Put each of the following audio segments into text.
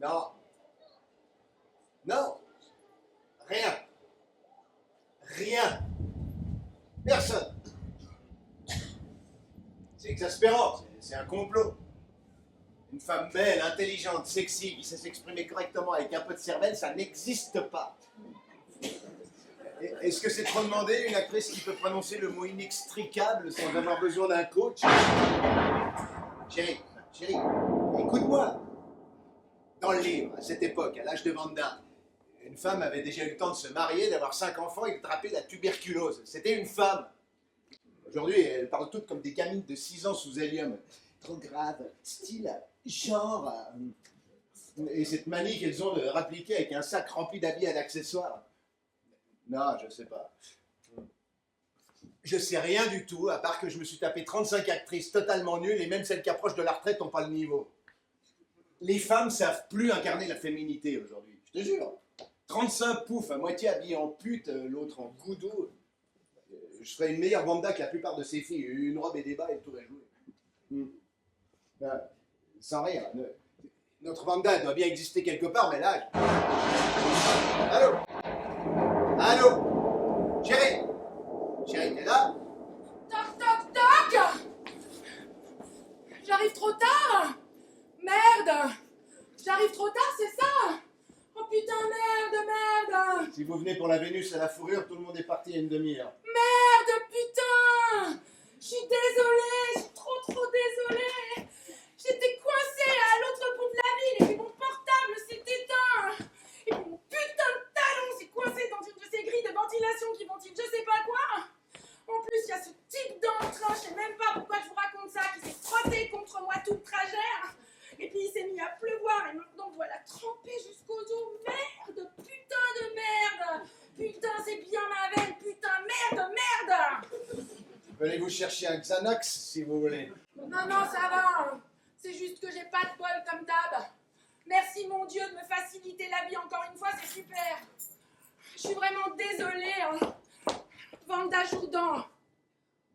Non. Non. Rien. Rien. Personne. C'est exaspérant, c'est un complot. Une femme belle, intelligente, sexy, qui sait s'exprimer correctement avec un peu de cervelle, ça n'existe pas. Est-ce que c'est trop demandé, une actrice qui peut prononcer le mot inextricable sans avoir besoin d'un coach? Chérie, écoute-moi. Dans le livre, à cette époque, à l'âge de Vanda, une femme avait déjà eu le temps de se marier, d'avoir 5 enfants et d'attraper la tuberculose. C'était une femme. Aujourd'hui, elles parlent toutes comme des gamines de 6 ans sous hélium. Trop grave, style, genre. Et cette manie qu'elles ont de rappliquer avec un sac rempli d'habits et d'accessoires. Non, je sais pas. Je sais rien du tout, à part que je me suis tapé 35 actrices totalement nulles et même celles qui approchent de la retraite n'ont pas le niveau. Les femmes savent plus incarner la féminité aujourd'hui, je te jure. 35 poufs, à moitié habillés en pute, l'autre en goudou. Je serais une meilleure Vanda que la plupart de ces filles. Une robe et des bas et tout est joué. Ben, sans rire, notre Vanda doit bien exister quelque part, mais là... Allô? Allô? Chérie, t'es là? Toc, toc, toc! J'arrive trop tard! Merde! J'arrive trop tard, c'est ça? Oh putain, merde! Si vous venez pour la Vénus à la fourrure, tout le monde est parti il y a une demi-heure. Merde, putain! Je suis désolée, je suis trop désolée! J'étais coincée à l'autre bout de la ville et puis mon portable s'est éteint! Et puis mon putain de talon s'est coincé dans une de ces grilles de ventilation qui ventilent je sais pas quoi! En plus, il y a ce type dans le train, je sais même pas pourquoi je vous raconte ça, qui s'est frotté contre moi tout le trajet. Et puis il s'est mis à pleuvoir et maintenant voilà trempé jusqu'aux os. Merde, putain de merde. Putain, c'est bien ma veine, putain, merde. Venez-vous chercher un Xanax, si vous voulez. Non, ça va. C'est juste que j'ai pas de bol comme d'hab. Merci mon Dieu de me faciliter la vie encore une fois, c'est super. Je suis vraiment désolée. Vanda Jourdan.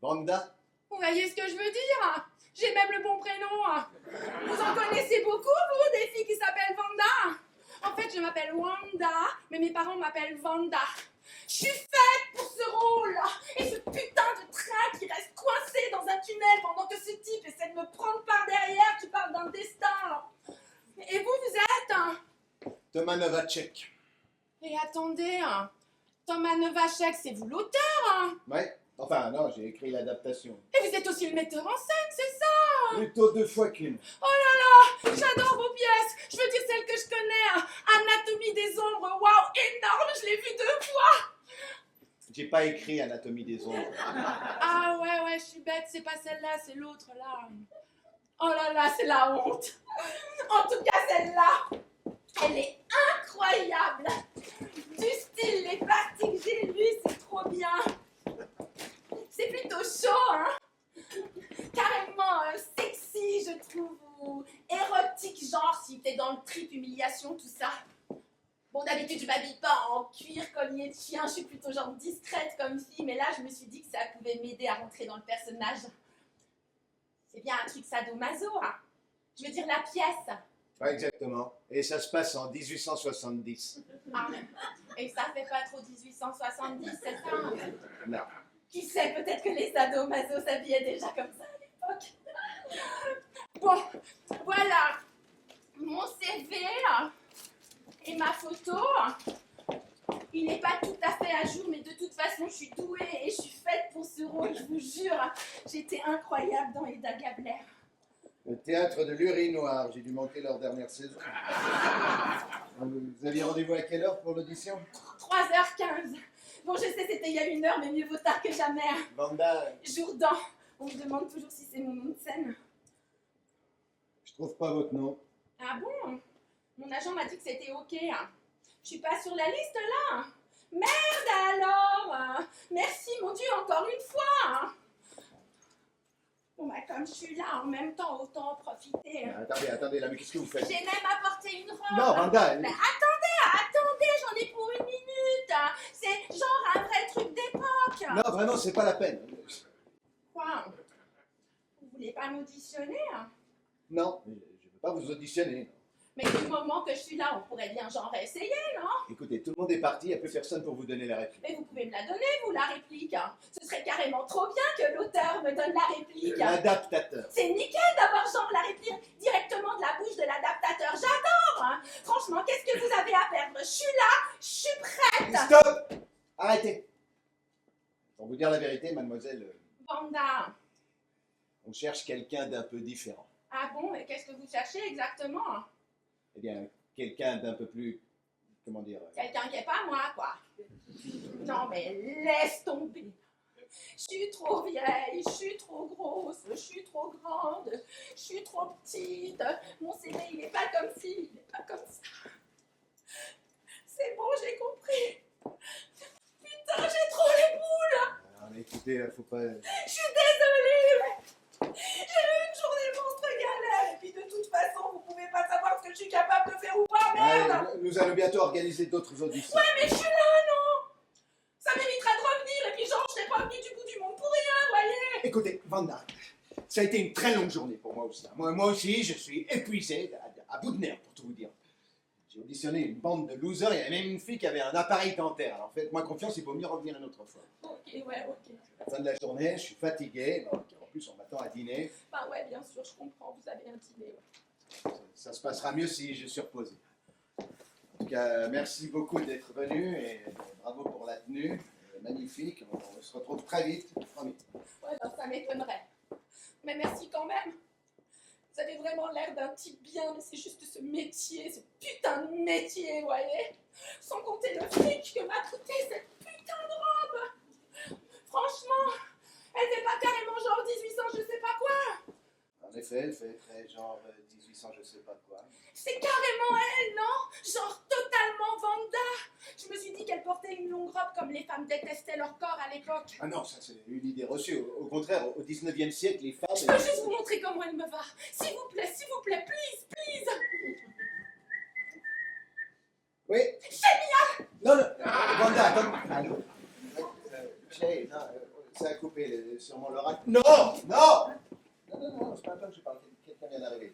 Vanda? Vous voyez ce que je veux dire? J'ai même le bon prénom. Vous en connaissez beaucoup, vous, des filles qui s'appellent Vanda? En fait, je m'appelle Wanda, mais mes parents m'appellent Vanda. Je suis faite pour ce rôle. Et ce putain de train qui reste coincé dans un tunnel pendant que ce type essaie de me prendre par derrière, qui parle d'un destin. Et vous êtes? Thomas Novacek. Et attendez, Thomas Novacek, c'est vous l'auteur? Ouais. Enfin, non, j'ai écrit l'adaptation. Et vous êtes aussi le metteur en scène, c'est ça? Plutôt 2 fois qu'une. Oh là là, j'adore vos pièces. Je veux dire celle que je connais, Anatomie des ombres. Waouh, énorme, je l'ai vue 2 fois. J'ai pas écrit Anatomie des ombres. Ah ouais, je suis bête, c'est pas celle-là, c'est l'autre là. Oh là là, c'est la honte. En tout cas, celle-là, elle est incroyable. Du style, les parties que j'ai lues, c'est trop bien. C'est plutôt chaud, hein. Carrément sexy, je trouve, ou érotique, genre si t'es dans le trip humiliation, tout ça. Bon, d'habitude, je m'habille pas en cuir collier de chien, je suis plutôt genre discrète comme fille, mais là, je me suis dit que ça pouvait m'aider à rentrer dans le personnage. C'est bien un truc sadomaso, hein. Je veux dire la pièce. Ouais, exactement. Et ça se passe en 1870. Ah, et ça fait pas trop 1870, c'est ça? Non. Qui sait, peut-être que les sadomaso s'habillaient déjà comme ça à l'époque. Bon, voilà. Mon CV et ma photo. Il n'est pas tout à fait à jour, mais de toute façon, je suis douée et je suis faite pour ce rôle, je vous jure. J'étais incroyable dans Eda Gabler. Le théâtre de l'urinoir, j'ai dû manquer leur dernière saison. Vous aviez rendez-vous à quelle heure pour l'audition? 3h15. Bon, je sais, c'était il y a 1 heure, mais mieux vaut tard que jamais. Vanda, Jourdan. On me demande toujours si c'est mon nom de scène. je trouve pas votre nom. Ah bon? Mon agent m'a dit que c'était ok. Je suis pas sur la liste là. Merde alors. Merci mon Dieu encore une fois. Bon bah comme je suis là en même temps, autant en profiter. Attendez, là, mais qu'est-ce que vous faites? J'ai même apporté une robe. Non, Vanda, Mais attendez, j'en ai pour 1 minute. C'est genre un vrai truc d'époque. Non, vraiment, c'est pas la peine. Quoi? Vous voulez pas m'auditionner? Non, je veux pas vous auditionner. Mais du moment que je suis là, on pourrait bien genre essayer, non? Écoutez, tout le monde est parti, il n'y a plus personne pour vous donner la réplique. Mais vous pouvez me la donner, vous, la réplique. Ce serait carrément trop bien que l'auteur me donne la réplique. L'adaptateur. C'est nickel d'avoir genre la réplique directement de la bouche de l'adaptateur. J'adore, hein. Franchement, qu'est-ce que vous avez à perdre? Je suis là, je suis prête. Stop! Arrêtez. Pour vous dire la vérité, mademoiselle, Vanda. on cherche quelqu'un d'un peu différent. Ah bon, et qu'est-ce que vous cherchez exactement? Eh bien, quelqu'un d'un peu plus, comment dire... Quelqu'un qui est pas moi, quoi. Non, mais laisse tomber. Je suis trop vieille, je suis trop grosse, je suis trop grande, je suis trop petite. Mon CV, il n'est pas comme ci, il n'est pas comme ça. C'est bon, j'ai compris. Putain, j'ai trop les boules. Ah, mais écoutez, faut pas... Je suis désolée, mais j'ai eu une journée monstre galère. Et puis de toute façon, vous pouvez pas savoir ce que je suis capable de faire ou pas, merde. Allez, nous allons bientôt organiser d'autres auditions. Ouais, mais je suis là, non? Ça m'évitera de revenir, et puis genre, je serais pas venue du bout du monde pour rien, voyez. Écoutez, Vanda, ça a été une très longue journée pour moi aussi. Moi aussi, je suis épuisé, à bout de nerfs, pour tout vous dire. J'ai auditionné une bande de losers, il y avait même une fille qui avait un appareil dentaire. Alors faites-moi confiance, il vaut mieux revenir une autre fois. Ok, ouais, ok. À la fin de la journée, je suis fatigué, donc en plus on m'attend à dîner. Bah ouais, bien sûr, je comprends, vous avez un dîner. Ouais. Ça se passera mieux si je suis reposé. En tout cas, merci beaucoup d'être venu et bravo pour la tenue. Magnifique, on se retrouve très vite, promis. Ouais, bah ça m'étonnerait. Mais merci quand même. Vous avez vraiment l'air d'un type bien, mais c'est juste ce métier, ce putain de métier, vous voyez. Sans compter le fric que m'a coûté cette putain de robe. Franchement, elle fait pas carrément genre 1800 je sais pas quoi. En effet, elle fait très genre 1800 je sais pas quoi. C'est carrément elle, non? Genre totalement Vanda. Je me suis dit qu'elle portait une longue robe comme les femmes détestaient leur corps à l'époque. Ah non, ça c'est une idée reçue. Au contraire, au 19e siècle, les femmes... Je peux juste vous montrer comment elle me va. S'il vous plaît, please, please. Oui. Génial. Non, non, Vanda, attends. Allô. Chérie, non, ça a coupé sûrement l'oracle. Non, non. Non, c'est pas toi que je parle. Quelqu'un vient d'arriver.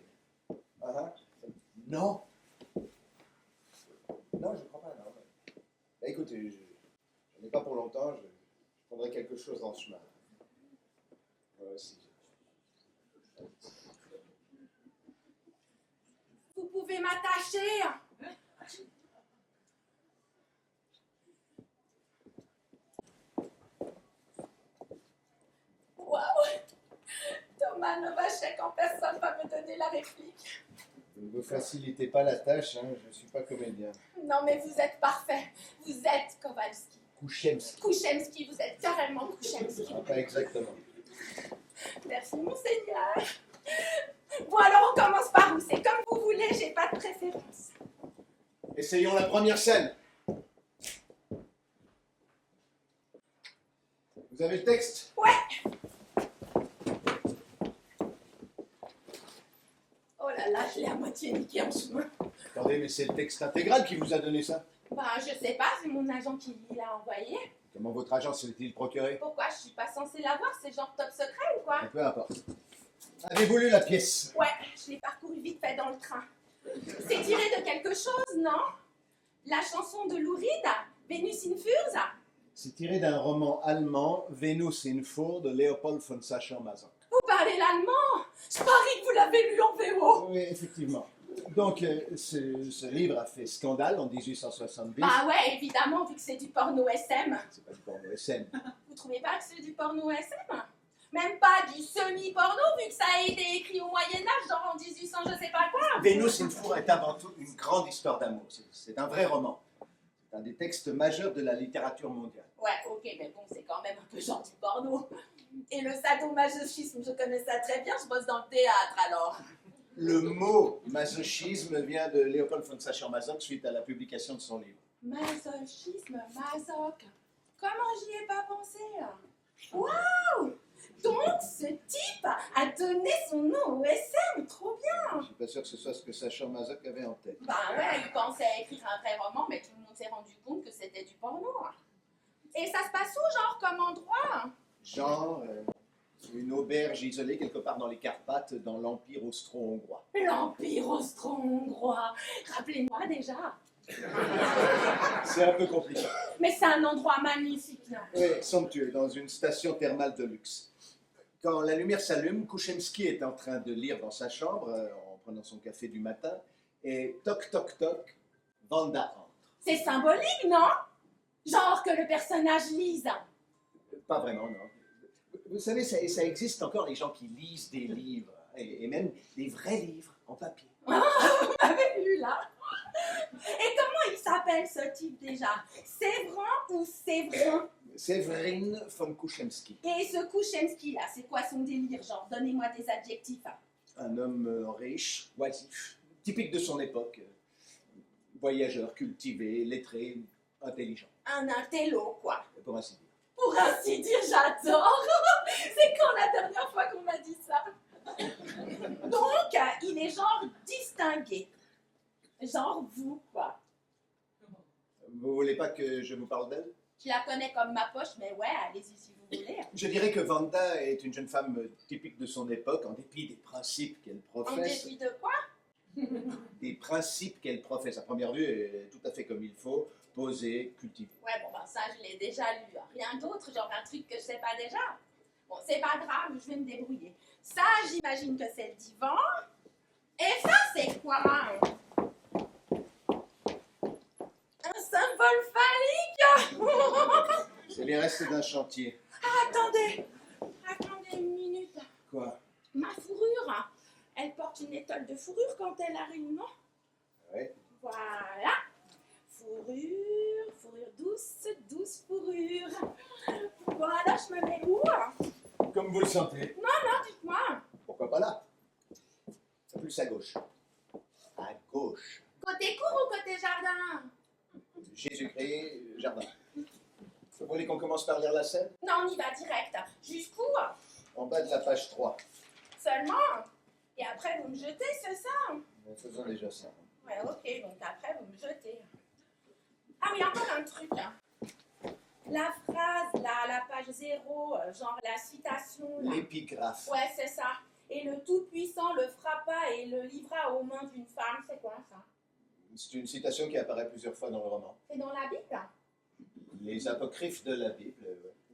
Non. Non, je ne crois pas, non. Bah, écoutez, je n'ai pas pour longtemps, je prendrai quelque chose dans ce chemin. Moi aussi. Vous pouvez m'attacher. Waouh. Thomas Novacek en personne va me donner la réplique. Vous ne me facilitez pas la tâche, hein, je ne suis pas comédien. Non mais vous êtes parfait. Vous êtes Kowalski. Kouchemski. Kouchemski, vous êtes carrément Kouchemski. Pas exactement. Merci monseigneur. Bon alors on commence par où? C'est comme vous voulez, j'ai pas de préférence. Essayons la première scène. Vous avez le texte? Ouais. Oh là là, je l'ai à moitié niqué en chemin. Attendez, mais c'est le texte intégral qui vous a donné ça. Bah je sais pas, c'est mon agent qui l'a envoyé. Comment votre agent s'est-il procuré? Pourquoi je suis pas censée l'avoir? C'est genre top secret ou quoi? Peu importe. Avez-vous lu la pièce? Ouais, je l'ai parcouru vite fait dans le train. C'est tiré de quelque chose, non? La chanson de Lou Reed, Venus in Furs? C'est tiré d'un roman allemand, Venus in Fur, de Leopold von Sacher-Masoch. Vous parlez l'allemand? Je parie que vous l'avez lu en VO. Oui, effectivement. Donc, ce livre a fait scandale en 1870. Bah ouais, évidemment, vu que c'est du porno SM. C'est pas du porno SM. Vous trouvez pas que c'est du porno SM? Même pas du semi-porno, vu que ça a été écrit au Moyen-Âge, genre en 1800 je sais pas quoi. Venus in Fur est avant tout une grande histoire d'amour. C'est un vrai roman. C'est un des textes majeurs de la littérature mondiale. Ouais, ok, mais bon, c'est quand même un peu genre du porno. Et le sadomasochisme, je connais ça très bien, je bosse dans le théâtre alors. Le mot masochisme vient de Leopold von Sacher-Masoch suite à la publication de son livre. Masochisme, masoch. Comment j'y ai pas pensé? Waouh! Donc, ce type a donné son nom au SM, trop bien! Je suis pas sûr que ce soit ce que Sacher-Masoch avait en tête. Bah ouais, il pensait à écrire un vrai roman, mais tout le monde s'est rendu compte que c'était du porno. Et ça se passe où, genre, comme endroit? Genre, Une auberge isolée quelque part dans les Carpates, dans l'Empire austro-hongrois. L'Empire austro-hongrois. Rappelez-moi déjà. C'est un peu compliqué. Mais c'est un endroit magnifique, non? Oui, somptueux, dans une station thermale de luxe. Quand la lumière s'allume, Kouchemski est en train de lire dans sa chambre, en prenant son café du matin, et toc toc toc, Vanda entre. C'est symbolique, non? Genre que le personnage lise. Pas vraiment, non. Vous savez, ça existe encore les gens qui lisent des livres, et même des vrais livres en papier. Vous m'avez vu là? Et comment il s'appelle ce type déjà? Séverin ou Séverin? Séverine von Kouchemski. Et ce Kouchemski là, c'est quoi son délire? Genre, donnez-moi des adjectifs. Un homme riche, oisif, typique de son époque. Voyageur, cultivé, lettré, intelligent, Un intello, quoi. pour ainsi dire. Pour ainsi dire, j'adore. C'est quand la dernière fois qu'on m'a dit ça? Donc, il est genre distingué. Genre vous, quoi. Vous voulez pas que je vous parle d'elle? Je la connais comme ma poche, mais ouais, allez-y si vous voulez. Je dirais que Vanda est une jeune femme typique de son époque, en dépit des principes qu'elle En professe. dépit de quoi? Des principes qu'elle professe. À première vue, elle est tout à fait comme il faut, posée, cultivée. Ouais, bon, ben ça, je l'ai déjà lu. Rien d'autre, genre un truc que je sais pas déjà. Bon, c'est pas grave, je vais me débrouiller. Ça, j'imagine que c'est le divan. Et ça, c'est quoi? Un symbole phallique? C'est les restes d'un chantier. Attendez une minute. Quoi? Ma fourrure, elle porte une étole de fourrure quand elle arrive, non? Ouais. Voilà. Fourrure douce fourrure. Bon, alors je me mets où? Comme vous le sentez. Non, dites-moi. Pourquoi pas là? Plus à gauche. À gauche. Côté cour ou côté jardin? Jésus-Christ, jardin. Vous voulez qu'on commence par lire la scène? Non, on y va direct. Jusqu'où? En bas de la page 3. Seulement? Et après, vous me jetez, c'est ça? Nous faisons déjà ça. Ouais, ok, donc après, vous me jetez. Ah oui, encore un truc. La phrase, là, la page 0, genre la citation. Là. L'épigraphe. Ouais, c'est ça. Et le Tout-Puissant le frappa et le livra aux mains d'une femme. C'est quoi ça? C'est une citation qui apparaît plusieurs fois dans le roman. C'est dans la Bible? Les apocryphes de la Bible.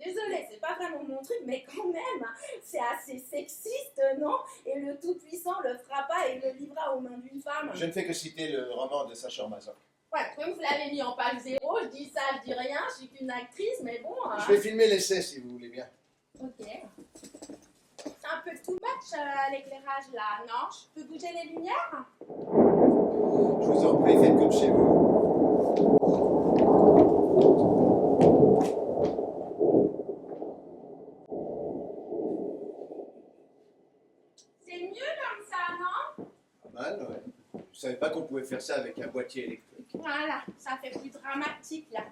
Désolée, c'est pas vraiment mon truc, mais quand même, c'est assez sexiste, non? Et le Tout-Puissant le frappa et le livra aux mains d'une femme. Je ne fais que citer le roman de Sacha Masoch. Ouais, comme vous l'avez mis en page 0, je dis ça, je dis rien, je suis qu'une actrice, mais bon... Je vais filmer l'essai si vous voulez bien. Ok. C'est un peu too much l'éclairage là, non? Je peux bouger les lumières? Je vous en prie, faites comme chez vous. C'est mieux comme ça, non? Pas mal, ouais. Je savais pas qu'on pouvait faire ça avec un boîtier électrique. Voilà, ça fait plus dramatique là.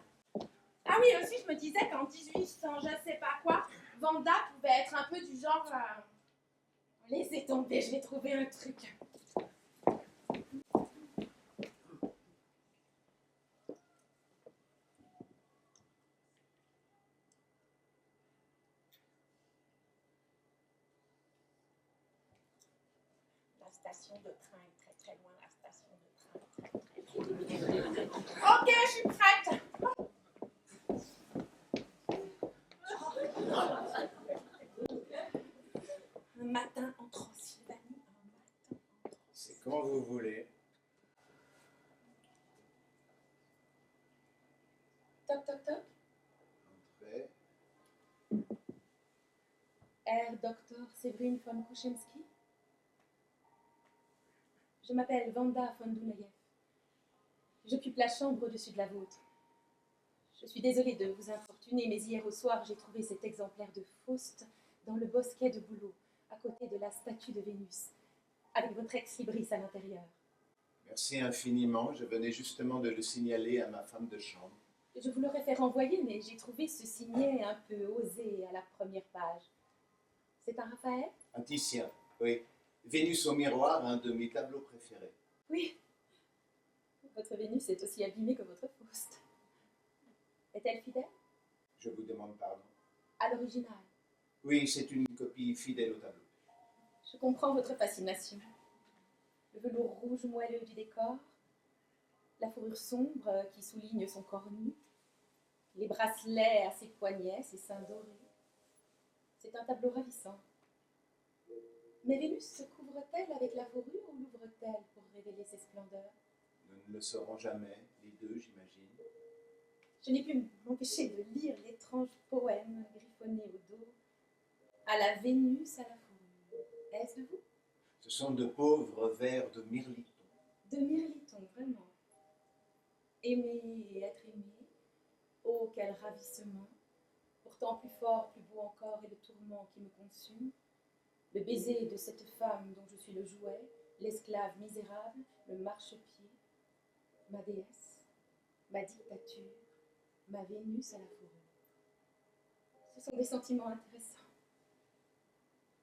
Ah oui, aussi je me disais qu'en 1800, je sais pas quoi, Vanda pouvait être un peu du genre... Laissez tomber, je vais trouver un truc. La station de train est très très loin, la station de train. Ok, je suis prête. Un matin en Transylvanie, C'est quand vous voulez. Toc toc toc. Entrez. Herr Dr. Séverine von Kouchemski. Je m'appelle Vanda von Dunayev. J'occupe la chambre au-dessus de la vôtre. Je suis désolée de vous infortuner, mais hier au soir, j'ai trouvé cet exemplaire de Faust dans le bosquet de Bouleau, à côté de la statue de Vénus, avec votre ex-libris à l'intérieur. Merci infiniment. Je venais justement de le signaler à ma femme de chambre. Je vous l'aurais fait renvoyer, mais j'ai trouvé ce signet un peu osé à la première page. C'est un Raphaël? Un Titien, oui. Vénus au miroir, un de mes tableaux préférés. Oui. Votre Vénus est aussi abîmée que votre Faust. Est-elle fidèle? Je vous demande pardon. À l'original. Oui, c'est une copie fidèle au tableau. Je comprends votre fascination. Le velours rouge moelleux du décor, la fourrure sombre qui souligne son corps nu, les bracelets à ses poignets, ses seins dorés. C'est un tableau ravissant. Mais Vénus se couvre-t-elle avec la fourrure ou l'ouvre-t-elle pour révéler ses splendeurs? Nous ne le saurons jamais, les deux, j'imagine. Je n'ai pu m'empêcher de lire l'étrange poème griffonné au dos. À la Vénus, à la fourrure. Est-ce de vous? Ce sont de pauvres vers de Mirliton. De Mirliton, vraiment. Aimer et être aimé. Oh, quel ravissement! Pourtant plus fort, plus beau encore est le tourment qui me consume. Le baiser de cette femme dont je suis le jouet, l'esclave misérable, le marchepied, ma déesse, ma dictature, ma Vénus à la fourrure. Ce sont des sentiments intéressants.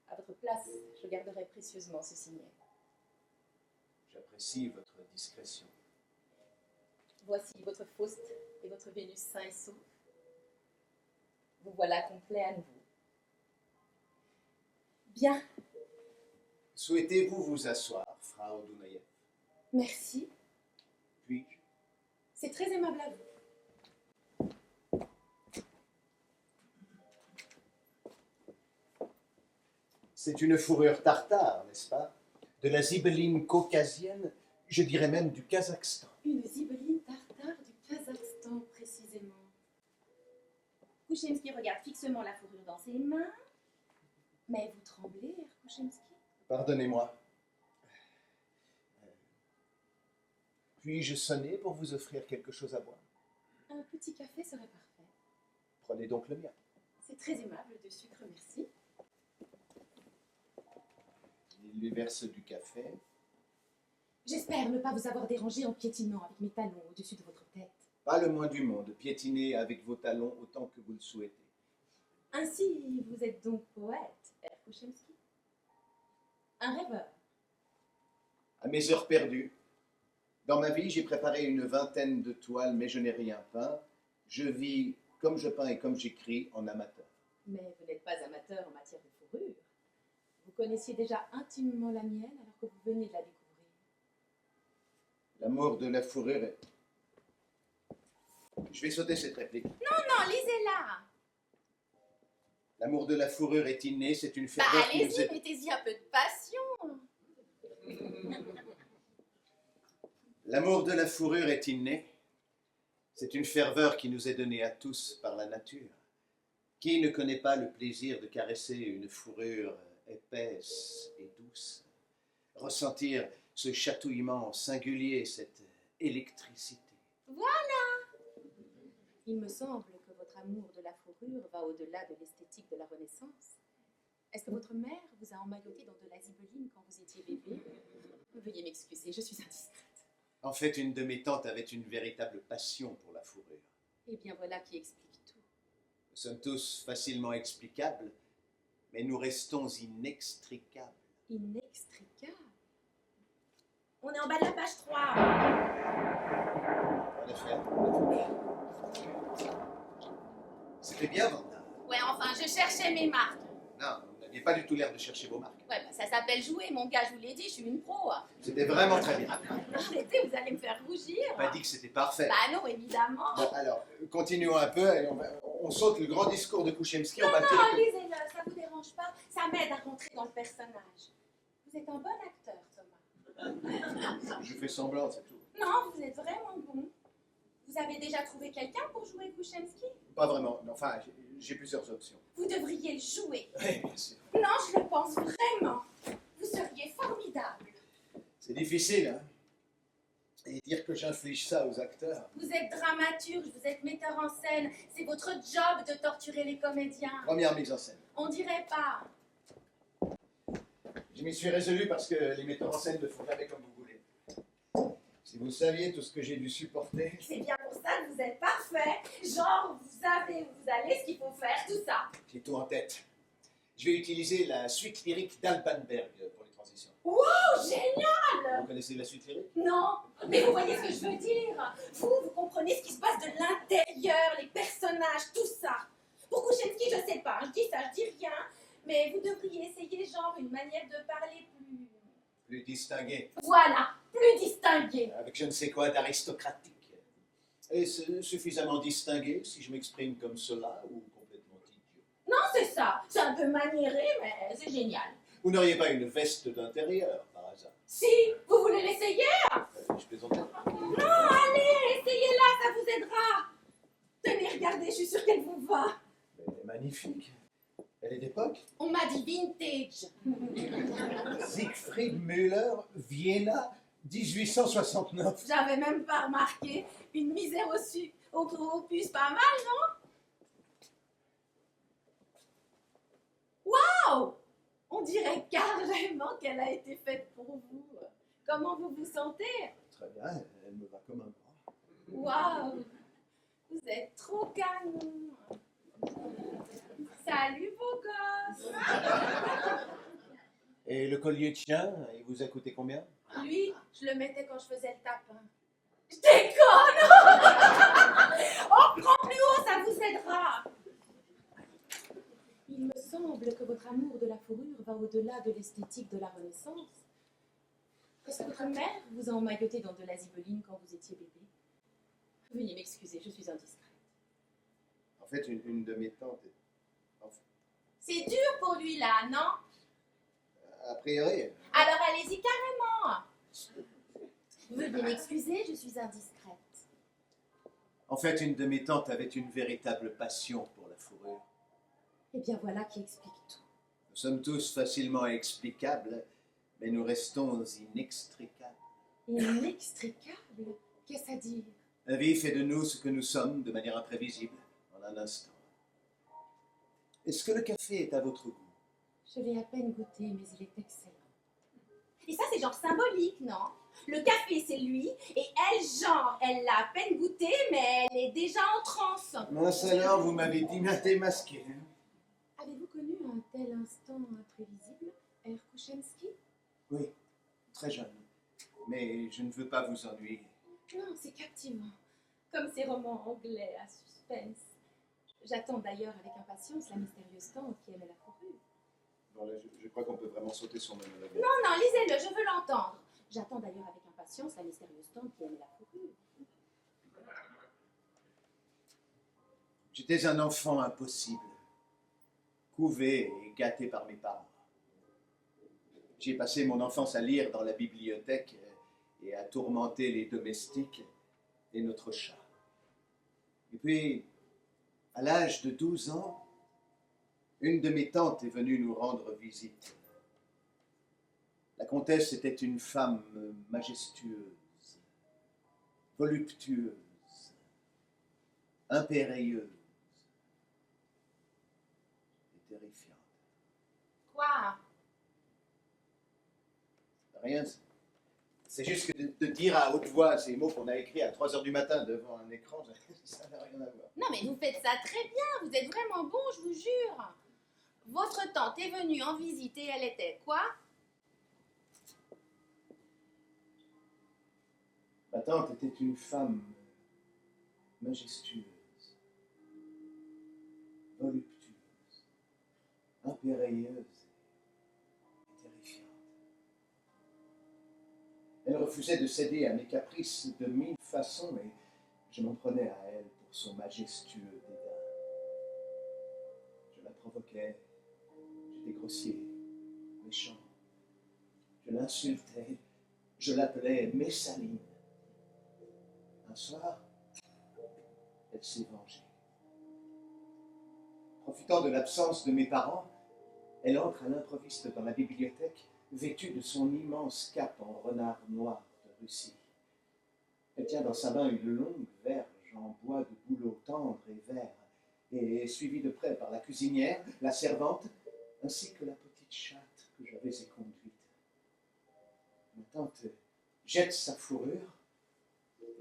À votre place, je garderai précieusement ce signet. J'apprécie votre discrétion. Voici votre Faust et votre Vénus sain et sauf. Vous voilà complet à nouveau. Bien, Souhaitez-vous vous asseoir, Frau Dunayev? merci. Puis-je? C'est très aimable à vous. C'est une fourrure tartare, n'est-ce pas? De la zibeline caucasienne, je dirais même du Kazakhstan. Une zibeline tartare du Kazakhstan, précisément. Kouchemski regarde fixement la fourrure dans ses mains. Mais vous tremblez, Herr Kouchemski? Pardonnez-moi. Puis-je sonner pour vous offrir quelque chose à boire? Un petit café serait parfait. Prenez donc le mien. C'est très aimable de sucre, merci. Il lui verse du café. J'espère ne pas vous avoir dérangé en piétinant avec mes talons au-dessus de votre tête. Pas le moins du monde, piétinez avec vos talons autant que vous le souhaitez. Ainsi, vous êtes donc poète, Herr Kouchemski. Un rêveur. À mes heures perdues. Dans ma vie, j'ai préparé une vingtaine de toiles, mais je n'ai rien peint. Je vis comme je peins et comme j'écris en amateur. Mais vous n'êtes pas amateur en matière de fourrure. Vous connaissiez déjà intimement la mienne alors que vous venez de la découvrir. L'amour de la fourrure est... Je vais sauter cette réplique. Non, lisez-la. L'amour de la fourrure est inné, c'est une Bah, ferveur qui nous allez-y, est... mettez-y un peu de passion. L'amour de la fourrure est inné. C'est une ferveur qui nous est donnée à tous par la nature. Qui ne connaît pas le plaisir de caresser une fourrure épaisse et douce? Ressentir ce chatouillement singulier, cette électricité. Il me semble que votre amour de la fourrure va au-delà de l'esthétique de la Renaissance. Est-ce que votre mère vous a emmailloté dans de la zibeline quand vous étiez bébé? Veuillez m'excuser, je suis indiscrète. En fait, une de mes tantes avait une véritable passion pour la fourrure. Eh bien, voilà qui explique tout. Nous sommes tous facilement explicables, mais nous restons inextricables. Inextricable. On est en bas de la page 3. En effet. C'était bien, Vanda. Ouais, enfin, je cherchais mes marques. Non, vous n'aviez pas du tout l'air de chercher vos marques. Ouais, bah, ça s'appelle jouer, mon gars, je vous l'ai dit, je suis une pro. C'était vraiment très bien. Arrêtez, vous allez me faire rougir. On m'a pas dit que c'était parfait. Bah non, évidemment. Bon, alors, continuons un peu. Et on saute le grand discours de Kouchemski. On va Non, tirer- lisez-le, ça vous dérange pas. Ça m'aide à rentrer dans le personnage. Vous êtes un bon acteur, Thomas. Je fais semblant, c'est tout. Non, vous êtes vraiment bon. Vous avez déjà trouvé quelqu'un pour jouer Kouchemski? Pas vraiment. Enfin, j'ai plusieurs options. Vous devriez le jouer. Oui, bien sûr. Non, je le pense vraiment. Vous seriez formidable. C'est difficile, hein. Et dire que j'inflige ça aux acteurs. Vous êtes dramaturge, vous êtes metteur en scène. C'est votre job de torturer les comédiens. Première mise en scène. On dirait pas. Je m'y suis résolu parce que les metteurs en scène ne font jamais comme vous voulez. Si vous saviez tout ce que j'ai dû supporter. C'est bien pour ça que vous êtes parfait. Genre, vous savez où vous allez, ce qu'il faut faire, tout ça. J'ai tout en tête. Je vais utiliser la suite lyrique d'Albanberg pour les transitions. Oh, génial! Vous connaissez la suite lyrique? Non, mais vous voyez ce que je veux dire. Vous comprenez ce qui se passe de l'intérieur, les personnages, tout ça. Pour coucher Kouchenski, je sais pas, je dis ça, je dis rien, mais vous devriez essayer genre une manière de parler plus... Plus distingué, Voilà, plus distinguée. avec je ne sais quoi d'aristocratique. Est-ce suffisamment distingué si je m'exprime comme cela ou complètement idiot? Non, c'est ça, c'est un peu maniéré, mais c'est génial. Vous n'auriez pas une veste d'intérieur, par hasard? Si, vous voulez l'essayer? Je plaisantais. Non, allez, essayez-la, ça vous aidera. Tenez, regardez, je suis sûre qu'elle vous va. Elle est magnifique. Elle est d'époque. On m'a dit vintage. Siegfried Müller, Vienna, 1869. J'avais même pas remarqué. Une misère au gros puce, pas mal, non? Waouh! On dirait carrément qu'elle a été faite pour vous. Comment vous vous sentez? Très bien, elle me va comme un bras. Waouh! Vous êtes trop canon. Salut, beau gosse. Et le collier de chien, il vous a coûté combien? Lui, je le mettais quand je faisais le tapin. Je déconne! Oh, prends plus haut, ça vous aidera. Il me semble que votre amour de la fourrure va au-delà de l'esthétique de la Renaissance. Est-ce que votre mère vous a emmailloté dans de la zibeline quand vous étiez bébé? Veuillez m'excuser, je suis indiscrète. En fait, une de mes tantes. C'est dur pour lui là, non? A priori. Alors allez-y carrément. Veuillez m'excuser, je suis indiscrète. En fait, une de mes tantes avait une véritable passion pour la fourrure. Eh bien voilà qui explique tout. Nous sommes tous facilement explicables, mais nous restons inextricables. Inextricable? Qu'est-ce à dire? La vie fait de nous ce que nous sommes de manière imprévisible, en un instant. Est-ce que le café est à votre goût? Je l'ai à peine goûté, mais il est excellent. Et ça, c'est genre symbolique, non? Le café, c'est lui, et elle, genre, elle l'a à peine goûté, mais elle est déjà en transe. Mince alors, vous m'avez démasqué. Avez-vous connu un tel instant imprévisible, R. Kouchenski? Oui, très jeune. Mais je ne veux pas vous ennuyer. Non, c'est captivant. Comme ces romans anglais à suspense. J'attends d'ailleurs avec impatience la mystérieuse tante qui aimait la fourrure. Bon, là, je crois qu'on peut vraiment sauter sur monologue. Non, non, lisez-le, je veux l'entendre. J'attends d'ailleurs avec impatience la mystérieuse tante qui aimait la fourrure. J'étais un enfant impossible, couvé et gâté par mes parents. J'ai passé mon enfance à lire dans la bibliothèque et à tourmenter les domestiques et notre chat. Et puis, à l'âge de 12 ans, une de mes tantes est venue nous rendre visite. La comtesse était une femme majestueuse, voluptueuse, impérieuse et terrifiante. Quoi? Rien, c'est juste que de dire à haute voix ces mots qu'on a écrits à 3 heures du matin devant un écran, ça n'a rien à voir. Non, mais vous faites ça très bien, vous êtes vraiment bon, je vous jure. Votre tante est venue en visite et elle était quoi? Ma tante était une femme majestueuse, voluptueuse, impérieuse et terrifiante. Elle refusait de céder à mes caprices de 1000 façons et je m'en prenais à elle pour son majestueux dédain. Je la provoquais, j'étais grossier, méchant. Je l'insultais, je l'appelais Messaline. Un soir, elle s'est vengée. Profitant de l'absence de mes parents, elle entre à l'improviste dans la bibliothèque, vêtue de son immense cape en renard noir de Russie. Elle tient dans sa main une longue verge en bois de bouleau tendre et vert, et est suivie de près par la cuisinière, la servante, ainsi que la petite chatte que j'avais éconduite. Ma tante jette sa fourrure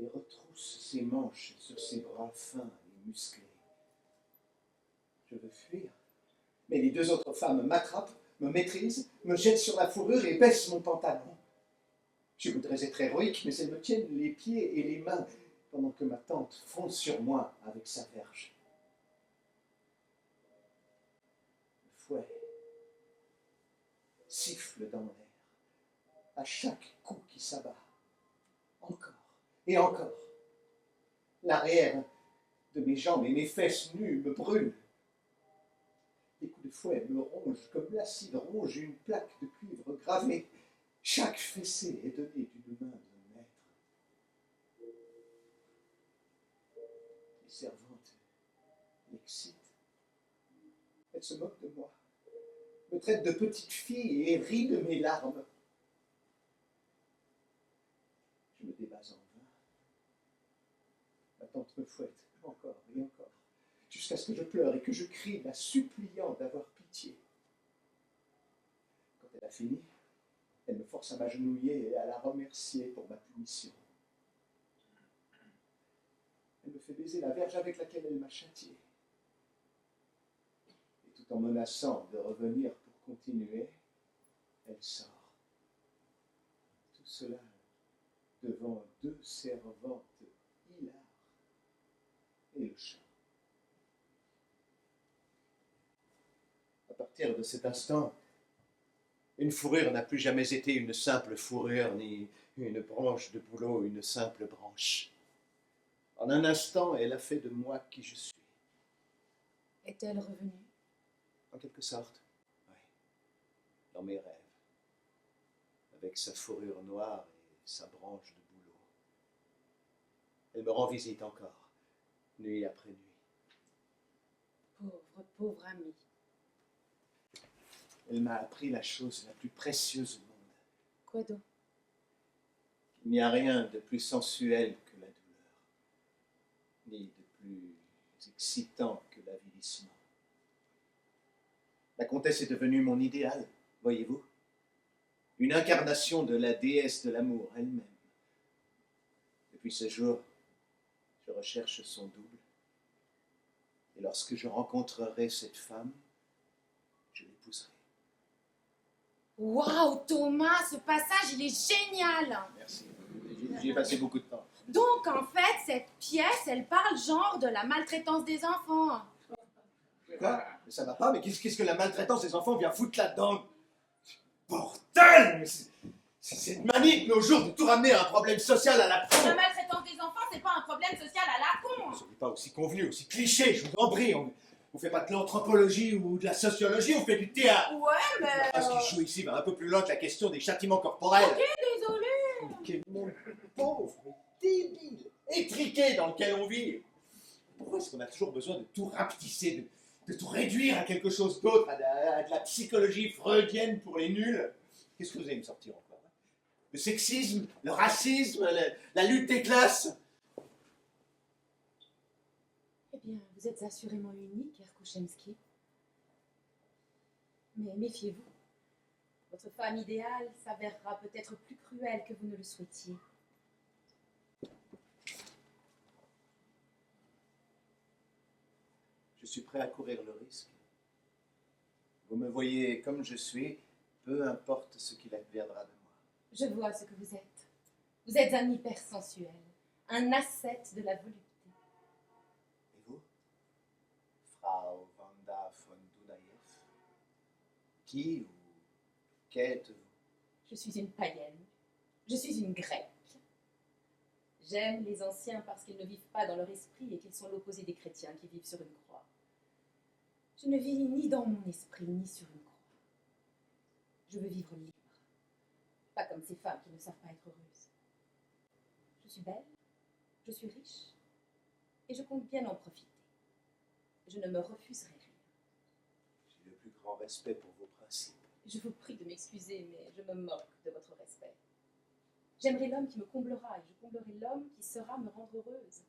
et retrousse ses manches sur ses bras fins et musclés. Je veux fuir, mais les 2 autres femmes m'attrapent, me maîtrisent, me jettent sur la fourrure et baissent mon pantalon. Je voudrais être héroïque, mais elles me tiennent les pieds et les mains pendant que ma tante fonce sur moi avec sa verge. fouet siffle dans l'air à chaque coup qui s'abat. Encore et encore. L'arrière de mes jambes et mes fesses nues me brûlent. Les coups de fouet me rongent comme l'acide ronge une plaque de cuivre gravée. Chaque fessée est donnée d'une main de maître. Les servantes m'excitent. Elles se moquent de moi, me traitent de petite fille et rient de mes larmes. Je me débats en vain. Ma tante me fouette encore et encore, jusqu'à ce que je pleure et que je crie, la suppliant d'avoir pitié. Quand elle a fini, elle me force à m'agenouiller et à la remercier pour ma punition. Elle me fait baiser la verge avec laquelle elle m'a châtié. Et tout en menaçant de revenir pour continuer, elle sort. Tout cela devant 2 servantes hilares et le chat. À partir de cet instant, une fourrure n'a plus jamais été une simple fourrure, ni une branche de bouleau, une simple branche. En un instant, elle a fait de moi qui je suis. Est-elle revenue? En quelque sorte, oui. Dans mes rêves. Avec sa fourrure noire et sa branche de bouleau. Elle me rend visite encore, nuit après nuit. Pauvre, pauvre amie. Elle m'a appris la chose la plus précieuse au monde. Quoi donc? Il n'y a rien de plus sensuel que la douleur, ni de plus excitant que l'avilissement. La comtesse est devenue mon idéal, voyez-vous, une incarnation de la déesse de l'amour elle-même. Depuis ce jour, je recherche son double, et lorsque je rencontrerai cette femme, je l'épouserai. Waouh, Thomas, ce passage, il est génial! Merci, j'y ai passé beaucoup de temps. Donc, en fait, cette pièce, elle parle genre de la maltraitance des enfants. Quoi? Mais ça va pas, mais qu'est-ce que la maltraitance des enfants vient foutre là-dedans? Bordel! C'est une manie de nos jours de tout ramener à un problème social à la con! La maltraitance des enfants, c'est pas un problème social à la con! Soyez pas aussi convenu, aussi cliché, je vous en prie. On fait pas de l'anthropologie ou de la sociologie, on fait du théâtre. Ouais, mais... Ce qui joue ici va un peu plus loin que la question des châtiments corporels. Ok, désolé. Quel monde pauvre, mais débile, étriqué dans lequel on vit. Pourquoi est-ce qu'on a toujours besoin de tout rapetisser, de tout réduire à quelque chose d'autre, à de la psychologie freudienne pour les nuls? Qu'est-ce que vous allez me sortir encore? Le sexisme, le racisme, la lutte des classes? Eh bien, vous êtes assurément unique, Erkouchemski. Mais méfiez-vous. Votre femme idéale s'avérera peut-être plus cruelle que vous ne le souhaitiez. Je suis prêt à courir le risque. Vous me voyez comme je suis, peu importe ce qu'il adviendra de moi. Je vois ce que vous êtes. Vous êtes un hypersensuel, un ascète de la volupté. Et vous, Frau Wanda von Dunaïev? Qui ou qu'êtes-vous? Je suis une païenne. Je suis une grecque. J'aime les anciens parce qu'ils ne vivent pas dans leur esprit et qu'ils sont l'opposé des chrétiens qui vivent sur une croix. Je ne vis ni dans mon esprit ni sur une croix. Je veux vivre libre. Pas comme ces femmes qui ne savent pas être heureuses. Je suis belle, je suis riche, et je compte bien en profiter. Je ne me refuserai rien. J'ai le plus grand respect pour vos principes. Je vous prie de m'excuser, mais je me moque de votre respect. J'aimerais l'homme qui me comblera, et je comblerai l'homme qui saura me rendre heureuse.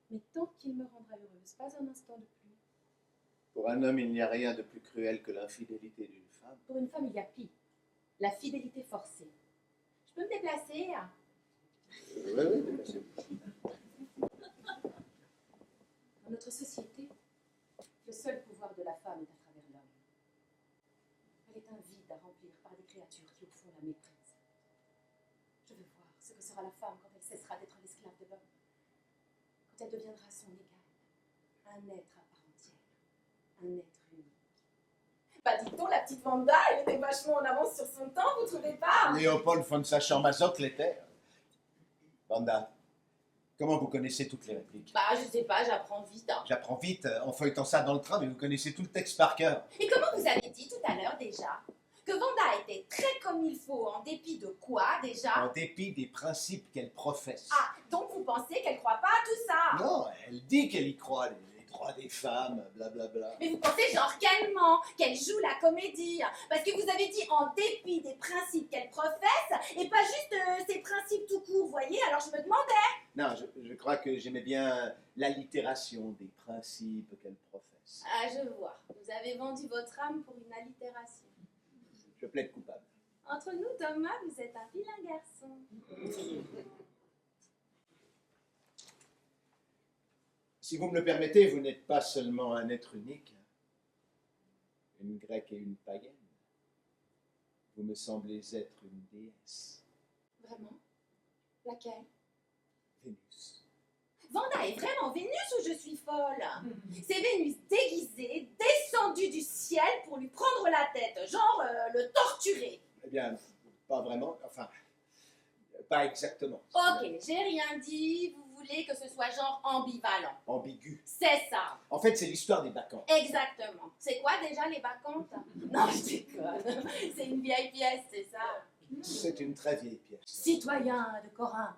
Mais tant qu'il me rendra heureuse, pas un instant de plus. Pour un homme, il n'y a rien de plus cruel que l'infidélité d'une femme. Pour une femme, il y a pire. La fidélité forcée. Je peux me déplacer? Oui, déplacez-vous. Dans notre société, le seul pouvoir de la femme est à travers l'homme. Elle est un vide à remplir par des créatures qui au fond la méprisent. Je veux voir ce que sera la femme quand elle cessera d'être l'esclave de l'homme. Quand elle deviendra son égal. Un être à part entière. Un être unique. Bah dit-on, la petite Vanda, elle était vachement en avance sur son temps, vous trouvez pas? Léopold von Sacher-Masoch l'était. Vanda, comment vous connaissez toutes les répliques? Bah je sais pas, j'apprends vite. Hein. J'apprends vite en feuilletant ça dans le train, mais vous connaissez tout le texte par cœur. Et comment vous avez dit tout à l'heure déjà que Vanda était très comme il faut, en dépit de quoi déjà? En dépit des principes qu'elle professe. Ah, donc vous pensez qu'elle croit pas à tout ça? Non, elle dit qu'elle y croit, les droits des femmes, blablabla. Mais vous pensez genre qu'elle ment, qu'elle joue la comédie? Parce que vous avez dit en dépit des principes qu'elle professe, et pas juste ses principes tout court, vous voyez? Alors je me demandais. Non, je crois que j'aimais bien l'allitération des principes qu'elle professe. Ah, je vois. Vous avez vendu votre âme pour une allitération. Je plaide coupable. Entre nous, Thomas, vous êtes un vilain garçon. Si vous me le permettez, vous n'êtes pas seulement un être unique, une grecque et une païenne. Vous me semblez être une déesse. Vraiment? Laquelle? Vénus. Vanda est vraiment Vénus ou je suis folle? C'est Vénus déguisée, descendue du ciel pour lui prendre la tête, genre le torturer. Eh bien, pas vraiment, enfin, pas exactement. Ok, j'ai rien dit, vous voulez que ce soit genre ambivalent. Ambigu. C'est ça, En fait, c'est l'histoire des bacchantes. exactement. C'est quoi déjà les bacchantes? Non, je déconne, c'est une vieille pièce, c'est ça. C'est une très vieille pièce. Citoyens de Corinthe,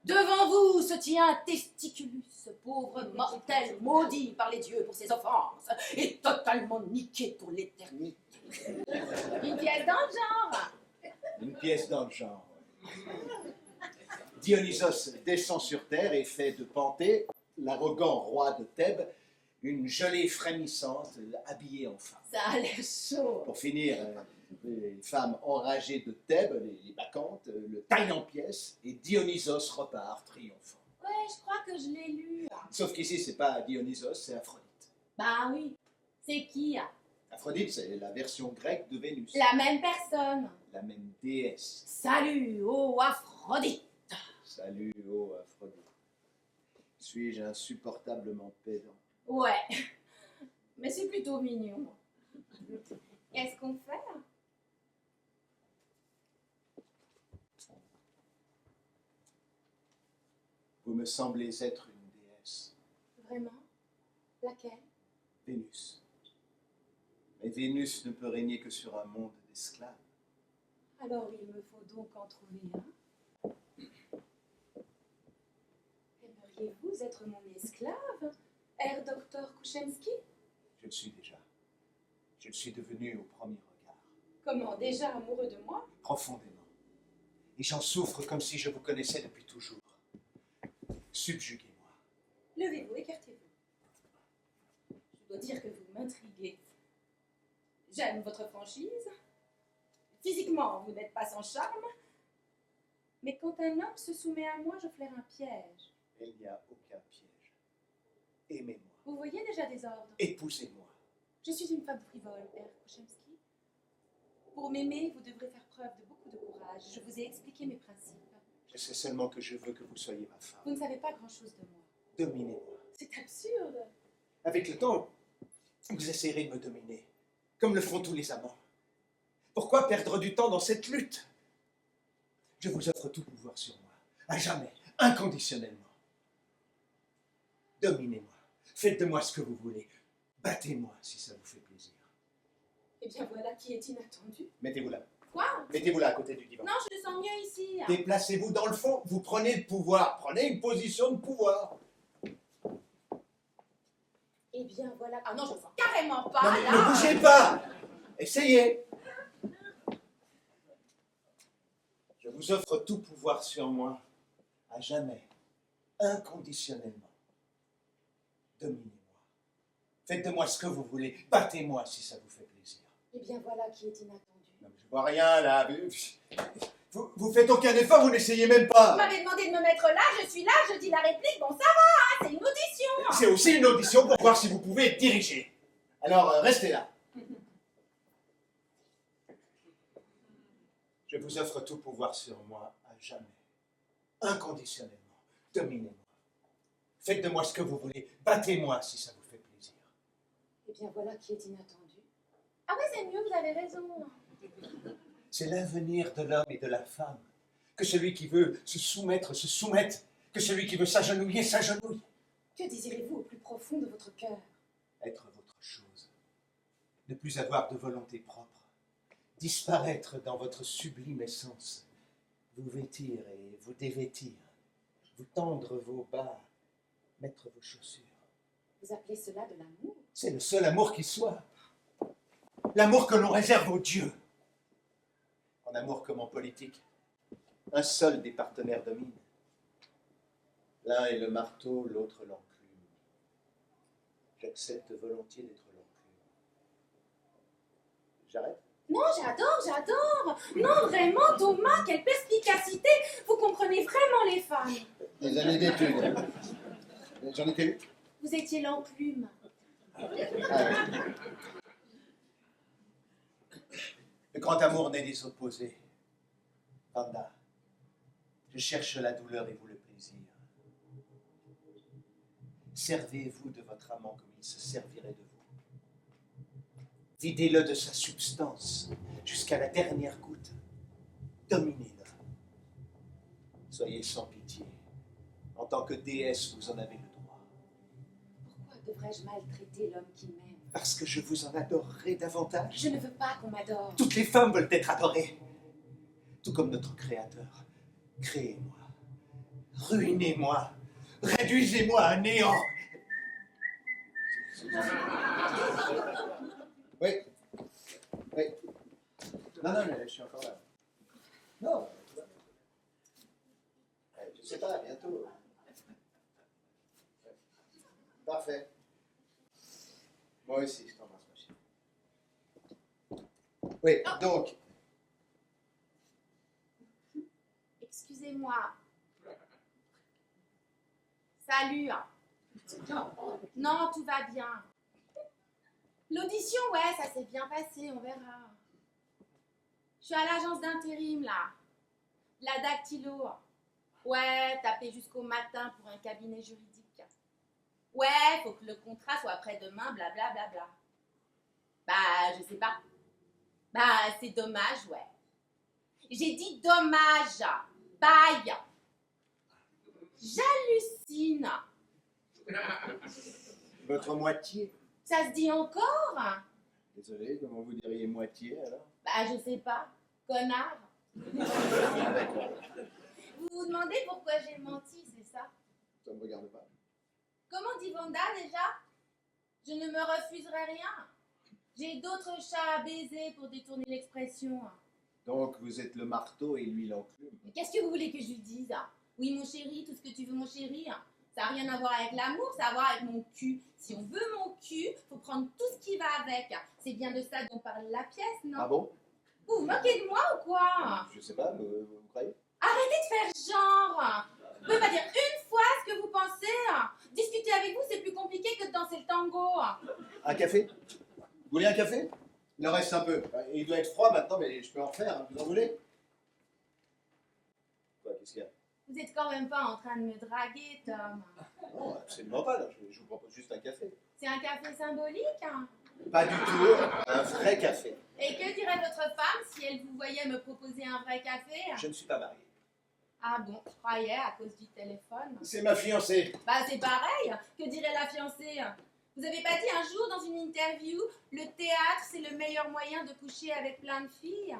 devant vous se tient Testiculus, pauvre mortel maudit par les dieux pour ses offenses et totalement niqué pour l'éternité. Une pièce dans le genre. Une pièce dans le genre. Dionysos descend sur terre et fait de Panthée, l'arrogant roi de Thèbes, une gelée frémissante habillée en femme. Ça a l'air chaud. Pour finir, les femmes enragées de Thèbes, les bacchantes, le taillent en pièces et Dionysos repart triomphant. Ouais, je crois que je l'ai lu. Sauf qu'ici, c'est pas Dionysos, c'est Aphrodite. Bah oui. C'est qui? Aphrodite, c'est la version grecque de Vénus. La même personne. La même déesse. Salut, ô Aphrodite. Salut, ô Aphrodite. Suis-je insupportablement pédant? Ouais. Mais c'est plutôt mignon. Qu'est-ce qu'on fait? Vous me semblez être une déesse. Vraiment? Laquelle? Vénus. Mais Vénus ne peut régner que sur un monde d'esclaves. Alors il me faut donc en trouver un. Aimeriez-vous être mon esclave, Herr Docteur Kuchemski? Je le suis déjà. Je le suis devenu au premier regard. Comment, déjà amoureux de moi? Profondément. Et j'en souffre comme si je vous connaissais depuis toujours. Subjuguez-moi. Levez-vous, écartez-vous. Je dois dire que vous m'intriguez. J'aime votre franchise. Physiquement, vous n'êtes pas sans charme. Mais quand un homme se soumet à moi, je flaire un piège. Il n'y a aucun piège. Aimez-moi. Vous voyez déjà des ordres. Épousez-moi. Je suis une femme frivole, Herr Kuchemski. Pour m'aimer, vous devrez faire preuve de beaucoup de courage. Je vous ai expliqué mes principes. Je sais seulement que je veux que vous soyez ma femme. Vous ne savez pas grand-chose de moi. Dominez-moi. C'est absurde. Avec le temps, vous essayerez de me dominer, comme le font tous les amants. Pourquoi perdre du temps dans cette lutte? Je vous offre tout pouvoir sur moi, à jamais, inconditionnellement. Dominez-moi. Faites de moi ce que vous voulez. Battez-moi si ça vous fait plaisir. Eh bien voilà qui est inattendu. Mettez-vous là. Quoi? Mettez-vous là à côté du divan. Non, je le sens mieux ici. Déplacez-vous dans le fond. Vous prenez le pouvoir. Prenez une position de pouvoir. Eh bien voilà. Ah non, je le sens carrément pas. Non, mais là. ne bougez pas. Essayez. Je vous offre tout pouvoir sur moi, à jamais, inconditionnellement. Dominez-moi. Faites de moi ce que vous voulez. Battez-moi si ça vous fait plaisir. Eh bien voilà qui est inattendu. Non, mais je vois rien là. Vous faites aucun effort, vous n'essayez même pas. Vous m'avez demandé de me mettre là, je suis là, je dis la réplique, bon ça va, hein, c'est une audition. C'est aussi une audition pour voir si vous pouvez diriger. Alors, restez là. Je vous offre tout pouvoir sur moi à jamais, inconditionnellement. Dominez-moi. Faites de moi ce que vous voulez. Battez-moi si ça vous fait plaisir. Eh bien voilà qui est inattendu. Ah ouais, c'est mieux, vous avez raison. C'est l'avenir de l'homme et de la femme. Que celui qui veut se soumettre se soumette. Que celui qui veut s'agenouiller s'agenouille. Que désirez-vous au plus profond de votre cœur? Être votre chose. Ne plus avoir de volonté propre. Disparaître dans votre sublime essence. Vous vêtir et vous dévêtir. Vous tendre vos bas. Mettre vos chaussures. Vous appelez cela de l'amour? C'est le seul amour qui soit. L'amour que l'on réserve aux dieux. En amour comme en politique, un seul des partenaires domine. L'un est le marteau, l'autre l'enclume. J'accepte volontiers d'être l'enclume. J'arrête? Non, j'adore. Non, vraiment, Thomas, quelle perspicacité. Vous comprenez vraiment les femmes. Des années d'études. J'en étais eu? Vous étiez l'enclume. Le grand amour naît des opposés. Vanda, je cherche la douleur et vous le plaisir. Servez-vous de votre amant comme il se servirait de vous. Videz-le de sa substance jusqu'à la dernière goutte. Dominez-le. Soyez sans pitié. En tant que déesse, vous en avez le droit. Pourquoi devrais-je maltraiter l'homme qui m'aime? Parce que je vous en adorerai davantage. Je ne veux pas qu'on m'adore. Toutes les femmes veulent être adorées. Tout comme notre Créateur. Créez-moi. Ruinez-moi. Réduisez-moi à néant. Oui. Oui. Non, mais je suis encore là. Non. Je sais pas, bientôt. Parfait. Moi aussi, je t'embrasse, ma chérie. Oui, donc. Excusez-moi. Salut. Non, tout va bien. L'audition, ouais, ça s'est bien passé, on verra. Je suis à l'agence d'intérim, là. La dactylo. Ouais, taper jusqu'au matin pour un cabinet juridique. Ouais, faut que le contrat soit après-demain, blablabla. Bah, je sais pas. Bah, c'est dommage, ouais. J'ai dit dommage. Bye. J'hallucine. Votre moitié. Ça se dit encore? Désolé, comment vous diriez moitié alors? Bah, je sais pas. Connard. Vous vous demandez pourquoi j'ai menti, c'est ça? Ça ne me regarde pas. Comment dit Vanda déjà? Je ne me refuserai rien. J'ai d'autres chats à baiser pour détourner l'expression. Donc vous êtes le marteau et lui l'enclume. Mais qu'est-ce que vous voulez que je lui dise? Oui, mon chéri, tout ce que tu veux, mon chéri. Ça n'a rien à voir avec l'amour, ça a à voir avec mon cul. Si on veut mon cul, faut prendre tout ce qui va avec. C'est bien de ça dont parle la pièce, non? Ah bon? Vous vous moquez de moi ou quoi? Je sais pas, vous croyez? Arrêtez de faire genre. Vous pouvez pas dire une fois ce que vous pensez. Discuter avec vous, c'est plus compliqué que de danser le tango. Un café? Vous voulez un café? Il en reste un peu. Il doit être froid maintenant, mais je peux en refaire. Hein. Vous en voulez? Quoi, qu'est-ce qu'il y a? Vous êtes quand même pas en train de me draguer, Tom. Non, absolument pas. Là. Je vous propose juste un café. C'est un café symbolique. Pas du tout. Un vrai café. Et que dirait votre femme si elle vous voyait me proposer un vrai café? Je ne suis pas marié. Ah bon, je croyais à cause du téléphone. C'est ma fiancée. Bah c'est pareil. Que dirait la fiancée? Vous avez pas dit un jour dans une interview, le théâtre c'est le meilleur moyen de coucher avec plein de filles?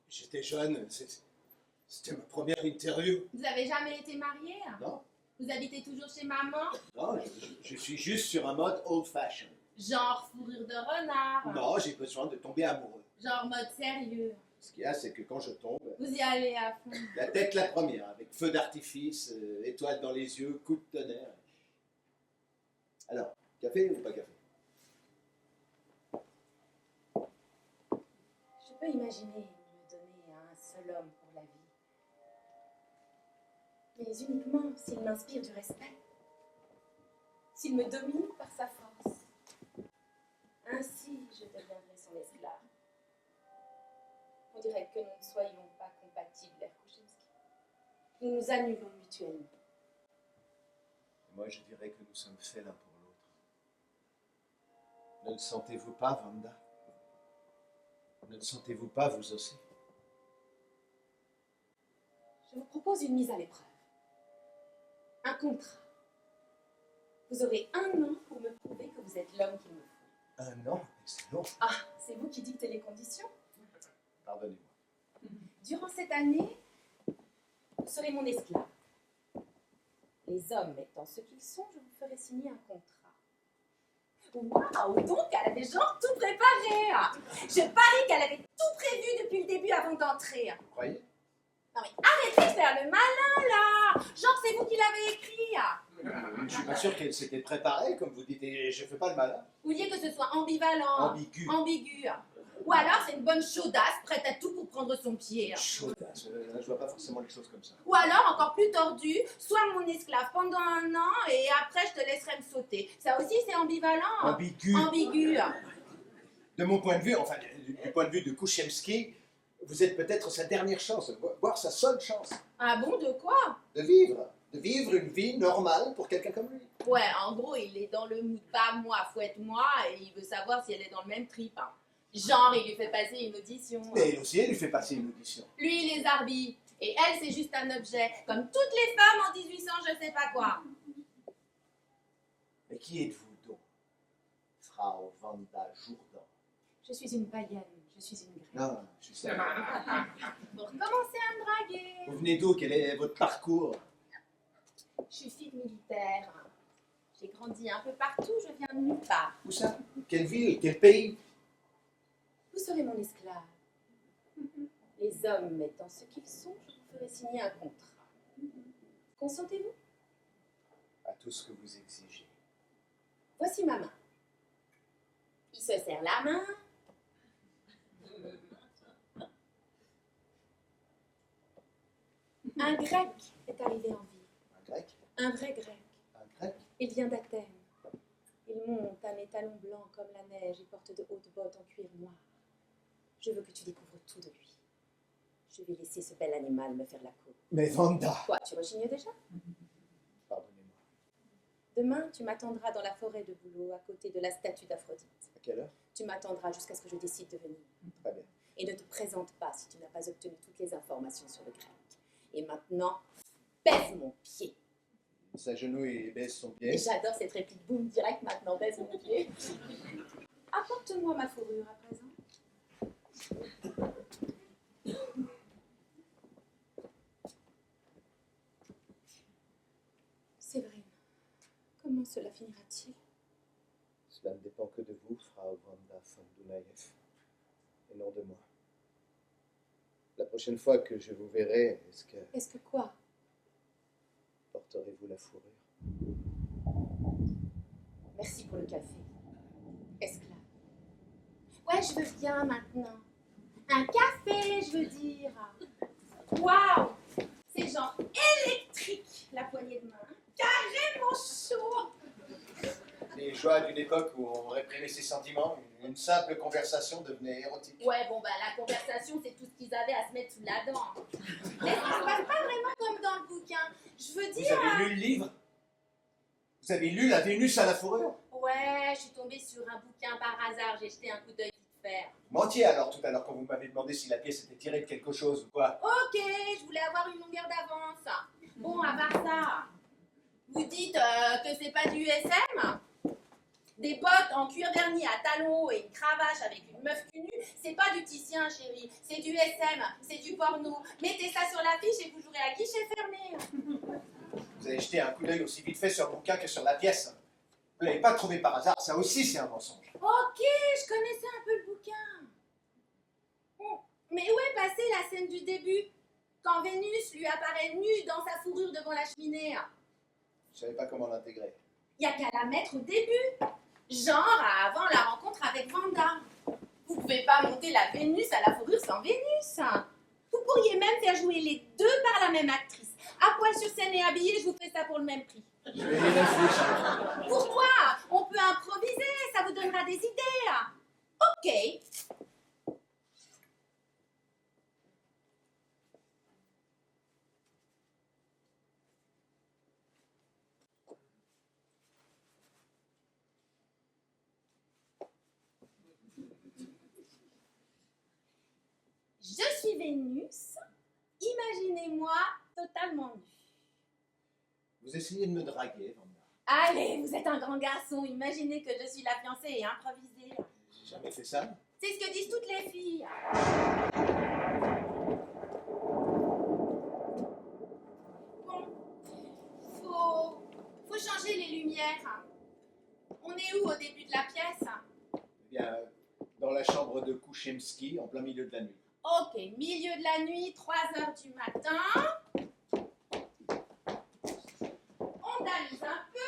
J'étais jeune. C'était ma première interview. Vous avez jamais été marié? Non. Vous habitez toujours chez maman? Non, je suis juste sur un mode old-fashion. Genre fourrure de renard? Non, j'ai besoin de tomber amoureux. Genre mode sérieux? Ce qu'il y a, c'est que quand je tombe, Vous y allez à fond. la tête la première, avec feu d'artifice, étoiles dans les yeux, coup de tonnerre. Alors, café ou pas café? Je peux imaginer me donner à un seul homme pour la vie. Mais uniquement s'il m'inspire du respect. S'il me domine par sa force. Ainsi, je deviendrai son esclave. On dirait que nous ne soyons pas compatibles, Erkouchevski. Nous nous annulons mutuellement. Moi, je dirais que nous sommes faits l'un pour l'autre. Ne le sentez-vous pas, Vanda? Ne le sentez-vous pas, vous aussi? Je vous propose une mise à l'épreuve. Un contrat. Vous aurez 1 an pour me prouver que vous êtes l'homme qu'il me faut. 1 an? C'est long. Ah, c'est vous qui dictez les conditions. Pardonnez-moi. Durant cette année, vous serez mon esclave. Les hommes étant ce qu'ils sont, je vous ferai signer un contrat. Waouh, donc elle avait genre tout préparé. Je parie qu'elle avait tout prévu depuis le début avant d'entrer. Vous croyez? Non mais arrêtez de faire le malin là. Genre c'est vous qui l'avez écrit. Je suis pas sûr qu'elle s'était préparée, comme vous dites, et je fais pas le malin. Vous vouliez que ce soit ambivalent. Ambigu. Ou alors c'est une bonne chaudasse, prête à tout pour prendre son pied. Chaudasse. Je vois pas forcément les choses comme ça. Ou alors, encore plus tordu, sois mon esclave pendant 1 an et après je te laisserai me sauter. Ça aussi c'est ambivalent. Ambigu. De mon point de vue, enfin du point de vue de Kouchemski, vous êtes peut-être sa dernière chance, voire sa seule chance. Ah bon, de quoi? De vivre une vie normale pour quelqu'un comme lui. Ouais, en gros, il est dans le mood bats-moi, fouette-moi et il veut savoir si elle est dans le même trip. Hein. Genre, il lui fait passer une audition. Mais elle aussi, elle lui fait passer une audition. Lui, il les arbitre. Et elle, c'est juste un objet. Comme toutes les femmes en 1800, je sais pas quoi. Mais qui êtes-vous donc, Frau Vanda Jourdan? Je suis une païenne, je suis une grecque. Non, je suis ça. Pour commencer à me draguer. Vous venez d'où? Quel est votre parcours? Je suis fille de militaire. J'ai grandi un peu partout, je viens de nulle part. Où ça? Quelle ville? Quel pays? Vous serez mon esclave. Les hommes étant ce qu'ils sont, je vous ferai signer un contrat. Consentez-vous? À tout ce que vous exigez. Voici ma main. Il se serre la main. Un grec est arrivé en ville. Un grec? Un vrai grec. Un grec? Il vient d'Athènes. Il monte un étalon blanc comme la neige et porte de hautes bottes en cuir noir. Je veux que tu découvres tout de lui. Je vais laisser ce bel animal me faire la cour. Mais Vanda! Quoi, tu rechignes déjà? Pardonnez-moi. Demain, tu m'attendras dans la forêt de Bouleau, à côté de la statue d'Aphrodite. À quelle heure? Tu m'attendras jusqu'à ce que je décide de venir. Très bien. Et ne te présente pas si tu n'as pas obtenu toutes les informations sur le grec. Et maintenant, baise mon pied. Il s'agenouille et baisse son pied. J'adore cette réplique boum direct maintenant, baise mon pied. Apporte-moi ma fourrure à présent. Séverine, comment cela finira-t-il? Cela ne dépend que de vous, Frau Vanda von Dunaev, et non de moi. La prochaine fois que je vous verrai, Est-ce que quoi? porterez-vous la fourrure? Merci pour le café. Esclave. Ouais, je veux bien maintenant. Un café, je veux dire. Waouh! C'est genre électrique, la poignée de main. Carrément chaud. Les joies d'une époque où on réprimait ses sentiments, une simple conversation devenait érotique. Ouais, bon, bah la conversation, c'est tout ce qu'ils avaient à se mettre sous la dent. Mais ça se passe pas vraiment comme dans le bouquin. Je veux Vous dire... avez lu le livre? Vous avez lu La Vénus à la fourrure? Ouais, je suis tombée sur un bouquin par hasard, j'ai jeté un coup d'œil vite fait. Mentiez alors tout à l'heure quand vous m'avez demandé si la pièce était tirée de quelque chose ou quoi. Ok, je voulais avoir une longueur d'avance. Bon, à part ça, vous dites que c'est pas du SM? Des bottes en cuir verni à talons hauts et une cravache avec une meuf cul nue, c'est pas du Titien, chérie. C'est du SM, c'est du porno. Mettez ça sur l'affiche et vous jouerez à guichet fermé. Vous avez jeté un coup d'œil aussi vite fait sur le bouquin que sur la pièce. Vous l'avez pas trouvé par hasard, ça aussi c'est un mensonge. Ok, je connaissais un peu le bouquin. Bon, mais où est passée la scène du début? Quand Vénus lui apparaît nue dans sa fourrure devant la cheminée. Je savais pas comment l'intégrer. Y a qu'à la mettre au début. Genre avant la rencontre avec Vanda. Vous pouvez pas monter la Vénus à la fourrure sans Vénus. Vous pourriez même faire jouer les deux par la même actrice. À poil sur scène et habillée, je vous fais ça pour le même prix. Je vais y réfléchir. Pourquoi? On peut improviser, ça vous donnera des idées. Ok. suis Vénus. Imaginez-moi totalement nue. Vous essayez de me draguer, Vanda. Allez, vous êtes un grand garçon. Imaginez que je suis la fiancée et improvisée. J'ai jamais fait ça. C'est ce que disent toutes les filles. Bon, faut changer les lumières. On est où au début de la pièce? Eh bien, dans la chambre de Kouchemski, en plein milieu de la nuit. Ok, milieu de la nuit, 3 heures du matin. On amuse un peu.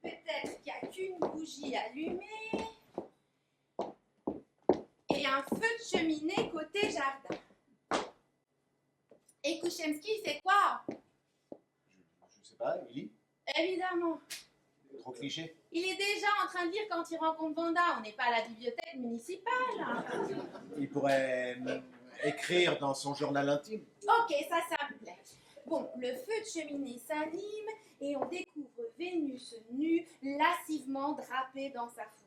Peut-être qu'il n'y a qu'une bougie allumée. Et un feu de cheminée côté jardin. Et Kouchemski, c'est quoi? Je sais pas, Émilie? Évidemment. Trop cliché. Il est déjà en train de lire quand il rencontre Vanda. On n'est pas à la bibliothèque municipale. Il pourrait écrire dans son journal intime. Ok, ça me plaît. Bon, le feu de cheminée s'anime et on découvre Vénus nue, lascivement drapée dans sa fourrure.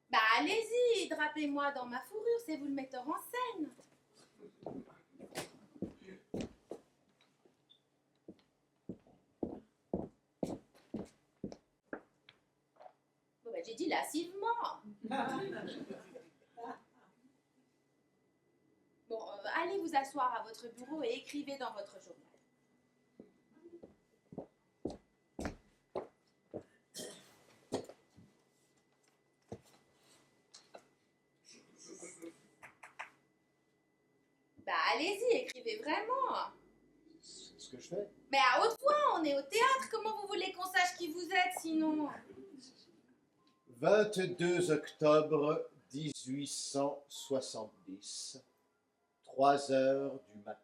Bah allez-y, drapez-moi dans ma fourrure, c'est vous le metteur en scène. Bon bah j'ai dit lascivement. Bon, allez vous asseoir à votre bureau et écrivez dans votre journal. Bah allez-y, écrivez vraiment. C'est ce que je fais. Mais à haute voix, on est au théâtre, comment vous voulez qu'on sache qui vous êtes sinon? 22 octobre 1870, 3 heures du matin.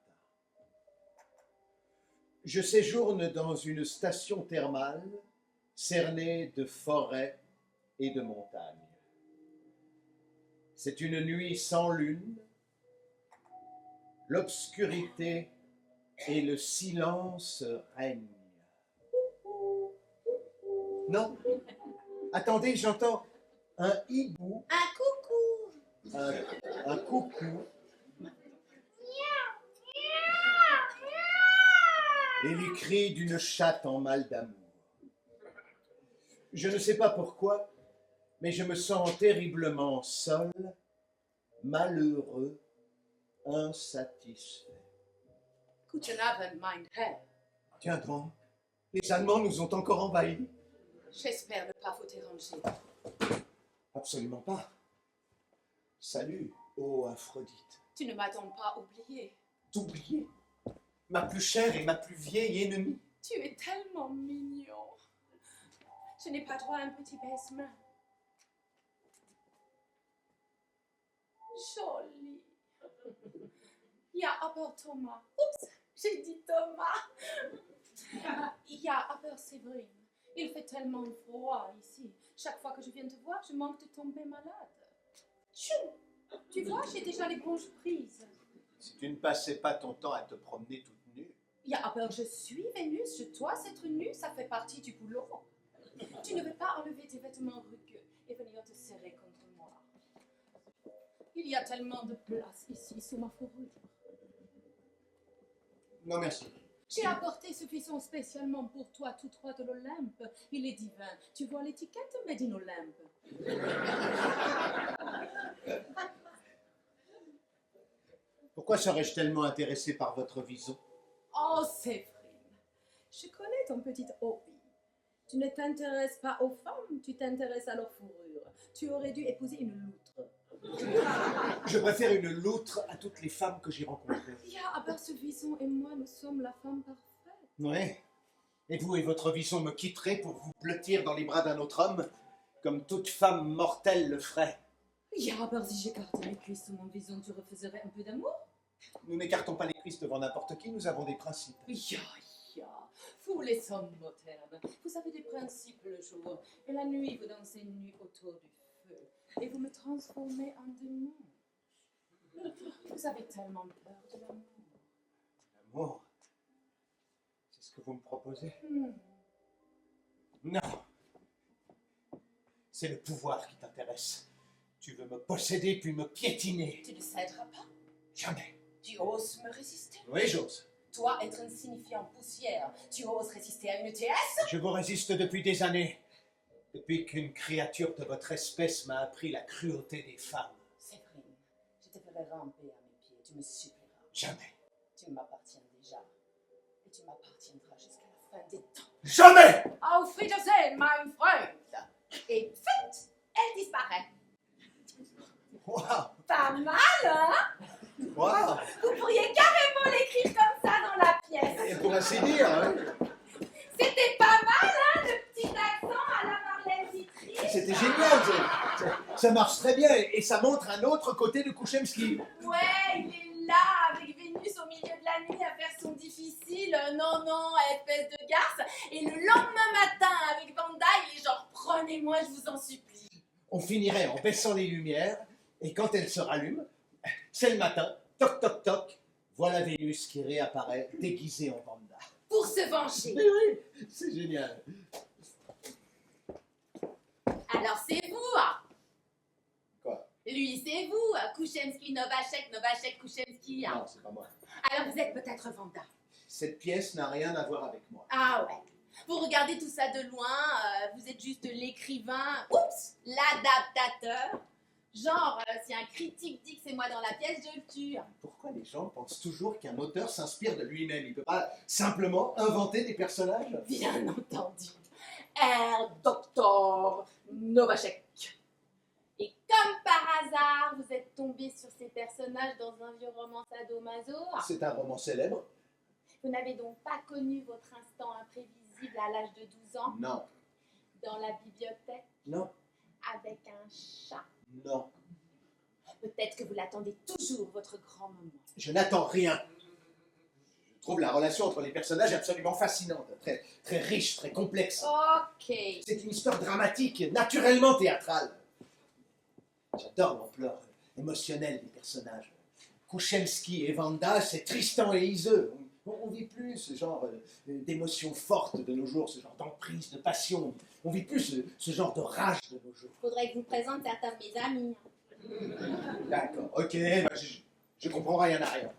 Je séjourne dans une station thermale cernée de forêts et de montagnes. C'est une nuit sans lune. L'obscurité et le silence règnent. Non, attendez, j'entends un hibou, Un coucou. un coucou et les cris d'une chatte en mal d'amour. Je ne sais pas pourquoi, mais je me sens terriblement seul, malheureux, insatisfait. Guten Abend, mein Herr. Tiens donc, les Allemands nous ont encore envahis. J'espère ne pas vous déranger. Absolument pas. Salut, ô Aphrodite. Tu ne m'as donc pas oublié. T'oublier, ma plus chère et ma plus vieille ennemie. Tu es tellement mignon. Je n'ai pas droit à un petit baisement. Joli. Ja, aber Thomas. Oups, j'ai dit Thomas. Ja, aber Séverine. Il fait tellement froid ici. Chaque fois que je viens te voir, je manque de tomber malade. Tchou! Tu vois, j'ai déjà les bronches prises. Si tu ne passais pas ton temps à te promener toute nue. Ja, aber je suis Vénus, je dois être nue, ça fait partie du boulot. Tu ne veux pas enlever tes vêtements rugueux et venir te serrer contre moi. Il y a tellement de place ici sous ma fourrure. Non, merci. J'ai apporté ce fisson spécialement pour toi, tout droit de l'Olympe. Il est divin. Tu vois l'étiquette Made in Olympe. Pourquoi serais-je tellement intéressé par votre vison? Oh, Séverine, je connais ton petit hobby. Tu ne t'intéresses pas aux femmes, tu t'intéresses à leur fourrure. Tu aurais dû épouser une loutre. Je préfère une loutre à toutes les femmes que j'ai rencontrées. Ja, aber ce vison et moi, nous sommes la femme parfaite. Ouais. Et vous et votre vison me quitterez pour vous blottir dans les bras d'un autre homme, comme toute femme mortelle le ferait. Ja, aber si j'écartais les cuisses sous mon vison, tu refuserais un peu d'amour? Nous n'écartons pas les cuisses devant n'importe qui, nous avons des principes. Ja, vous les hommes modernes, vous avez des principes le jour, et la nuit vous dansez nus autour du feu, et vous me transformez en démon. Vous avez tellement peur de l'amour. L'amour, c'est ce que vous me proposez? Hmm. Non. C'est le pouvoir qui t'intéresse. Tu veux me posséder puis me piétiner. Tu ne céderas pas. Jamais. Tu oses me résister. Oui, j'ose. Toi, être insignifiant poussière, tu oses résister à une déesse? Je vous résiste depuis des années. Depuis qu'une créature de votre espèce m'a appris la cruauté des femmes. Séverine, je te ferai ramper à mes pieds, tu me supplieras. Jamais. Tu m'appartiens déjà. Et tu m'appartiendras jusqu'à la fin des temps. Jamais! Auf Wiedersehen, mein Freund! Et vite, elle disparaît. Waouh! Pas mal, hein? Waouh! Vous pourriez carrément l'écrire comme ça dans la pièce. Et pour ainsi dire, hein? C'était pas mal, hein, le petit accent à la Marlène Dietrich. C'était génial, ça marche très bien et ça montre un autre côté de Kouchemski. Ouais, il est là, avec Vénus au milieu de la nuit à faire son difficile, non, espèce de garce. Et le lendemain matin, avec Vanda, il est genre, prenez-moi, je vous en supplie. On finirait en baissant les lumières et quand elles se rallument, c'est le matin, toc toc toc, voilà Vénus qui réapparaît déguisée en Vanda. Pour se venger. Mais oui, c'est génial. Alors c'est vous, hein. Quoi? Lui, c'est vous, Kouchemski, Novacek, Kouchemski. Hein. Non, c'est pas moi. Alors vous êtes peut-être Vanda. Cette pièce n'a rien à voir avec moi. Ah ouais. Vous regardez tout ça de loin, vous êtes juste l'écrivain, oups, l'adaptateur. Genre, si un critique dit que c'est moi dans la pièce, je le tue. Pourquoi les gens pensent toujours qu'un auteur s'inspire de lui-même? Il peut pas simplement inventer des personnages? Bien entendu. Herr Docteur Novacek. Et comme par hasard, vous êtes tombé sur ces personnages dans un vieux roman sadomaso. C'est un roman célèbre? Vous n'avez donc pas connu votre instant imprévisible à l'âge de 12 ans Non. dans la bibliothèque Non. avec un chat? Non. Peut-être que vous l'attendez toujours, votre grand moment. Je n'attends rien. Je trouve la relation entre les personnages absolument fascinante, très, très riche, très complexe. Ok. C'est une histoire dramatique, naturellement théâtrale. J'adore l'ampleur émotionnelle des personnages. Kouchemski et Vanda, c'est Tristan et Iseux. On vit plus ce genre d'émotions fortes de nos jours, ce genre d'emprise, de passion. On vit plus ce genre de rage de nos jours. Faudrait que je vous présente certains de mes amis. D'accord, ok, bah, je comprends rien à rien.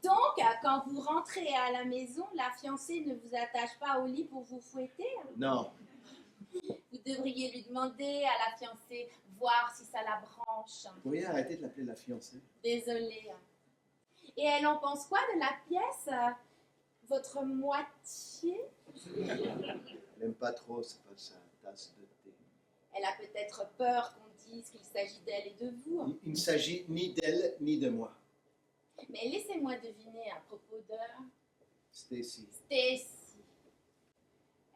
Donc, quand vous rentrez à la maison, la fiancée ne vous attache pas au lit pour vous fouetter? Non. Vous devriez lui demander à la fiancée, voir si ça la branche. Vous pourriez arrêter de l'appeler la fiancée? Désolée. Et elle en pense quoi de la pièce? Votre moitié? Elle n'aime pas trop, c'est pas sa tasse de thé. Elle a peut-être peur qu'on dise qu'il s'agit d'elle et de vous. Il ne s'agit ni d'elle ni de moi. Mais laissez-moi deviner à propos de Stacy. Stacy.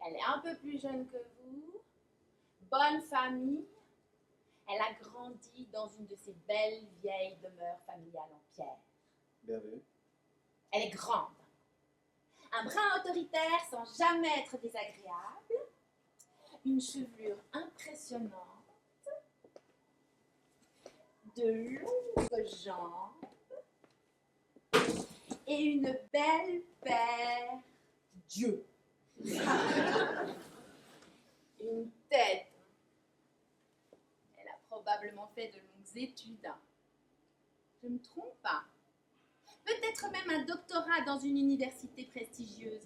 Elle est un peu plus jeune que vous, bonne famille. Elle a grandi dans une de ces belles vieilles demeures familiales en pierre. Bien vu. Elle est grande. Un brin autoritaire sans jamais être désagréable. Une chevelure impressionnante. De longues jambes. Et une belle paire d'yeux. Une tête. Elle a probablement fait de longues études. Je me trompe pas. Peut-être même un doctorat dans une université prestigieuse.